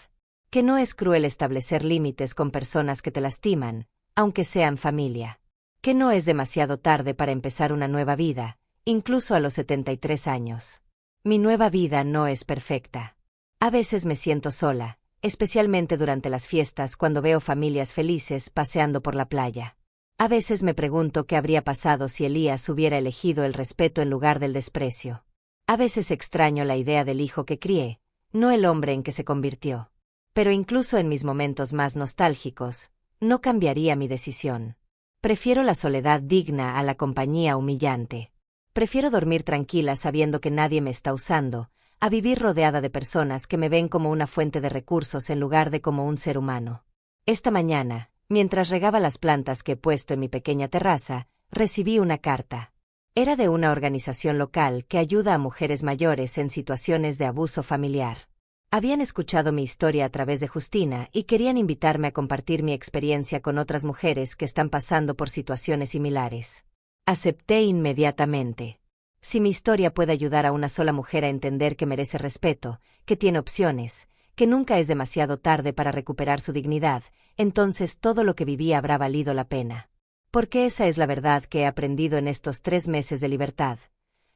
que no es cruel establecer límites con personas que te lastiman, aunque sean familia. Que no es demasiado tarde para empezar una nueva vida, incluso a los 73 años. Mi nueva vida no es perfecta. A veces me siento sola, especialmente durante las fiestas cuando veo familias felices paseando por la playa. A veces me pregunto qué habría pasado si Elías hubiera elegido el respeto en lugar del desprecio. A veces extraño la idea del hijo que crié, no el hombre en que se convirtió. Pero incluso en mis momentos más nostálgicos, no cambiaría mi decisión. Prefiero la soledad digna a la compañía humillante. Prefiero dormir tranquila sabiendo que nadie me está usando, a vivir rodeada de personas que me ven como una fuente de recursos en lugar de como un ser humano. Esta mañana, mientras regaba las plantas que he puesto en mi pequeña terraza, recibí una carta. Era de una organización local que ayuda a mujeres mayores en situaciones de abuso familiar. Habían escuchado mi historia a través de Justina y querían invitarme a compartir mi experiencia con otras mujeres que están pasando por situaciones similares. Acepté inmediatamente. Si mi historia puede ayudar a una sola mujer a entender que merece respeto, que tiene opciones, que nunca es demasiado tarde para recuperar su dignidad, entonces todo lo que viví habrá valido la pena. Porque esa es la verdad que he aprendido en estos 3 meses de libertad.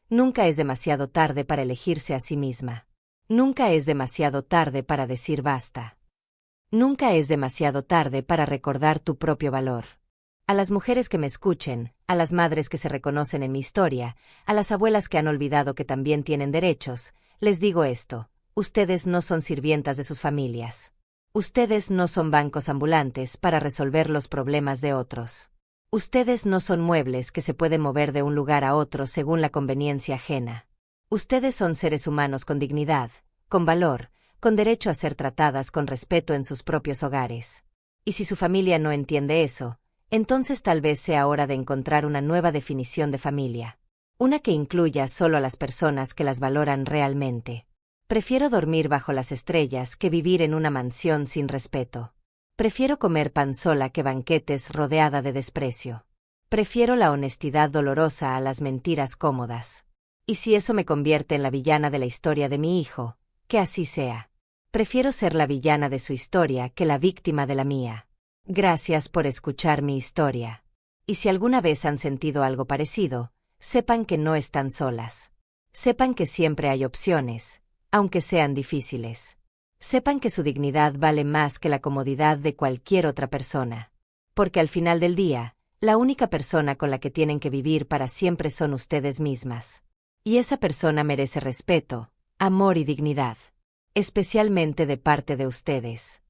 Nunca es demasiado tarde para elegirse a sí misma. Nunca es demasiado tarde para decir basta. Nunca es demasiado tarde para recordar tu propio valor. A las mujeres que me escuchen, a las madres que se reconocen en mi historia, a las abuelas que han olvidado que también tienen derechos, les digo esto: ustedes no son sirvientas de sus familias. Ustedes no son bancos ambulantes para resolver los problemas de otros. Ustedes no son muebles que se pueden mover de un lugar a otro según la conveniencia ajena. Ustedes son seres humanos con dignidad, con valor, con derecho a ser tratadas con respeto en sus propios hogares. Y si su familia no entiende eso, entonces tal vez sea hora de encontrar una nueva definición de familia. Una que incluya solo a las personas que las valoran realmente. Prefiero dormir bajo las estrellas que vivir en una mansión sin respeto. Prefiero comer pan sola que banquetes rodeada de desprecio. Prefiero la honestidad dolorosa a las mentiras cómodas. Y si eso me convierte en la villana de la historia de mi hijo, que así sea. Prefiero ser la villana de su historia que la víctima de la mía. Gracias por escuchar mi historia. Y si alguna vez han sentido algo parecido, sepan que no están solas. Sepan que siempre hay opciones, aunque sean difíciles. Sepan que su dignidad vale más que la comodidad de cualquier otra persona. Porque al final del día, la única persona con la que tienen que vivir para siempre son ustedes mismas. Y esa persona merece respeto, amor y dignidad. Especialmente de parte de ustedes.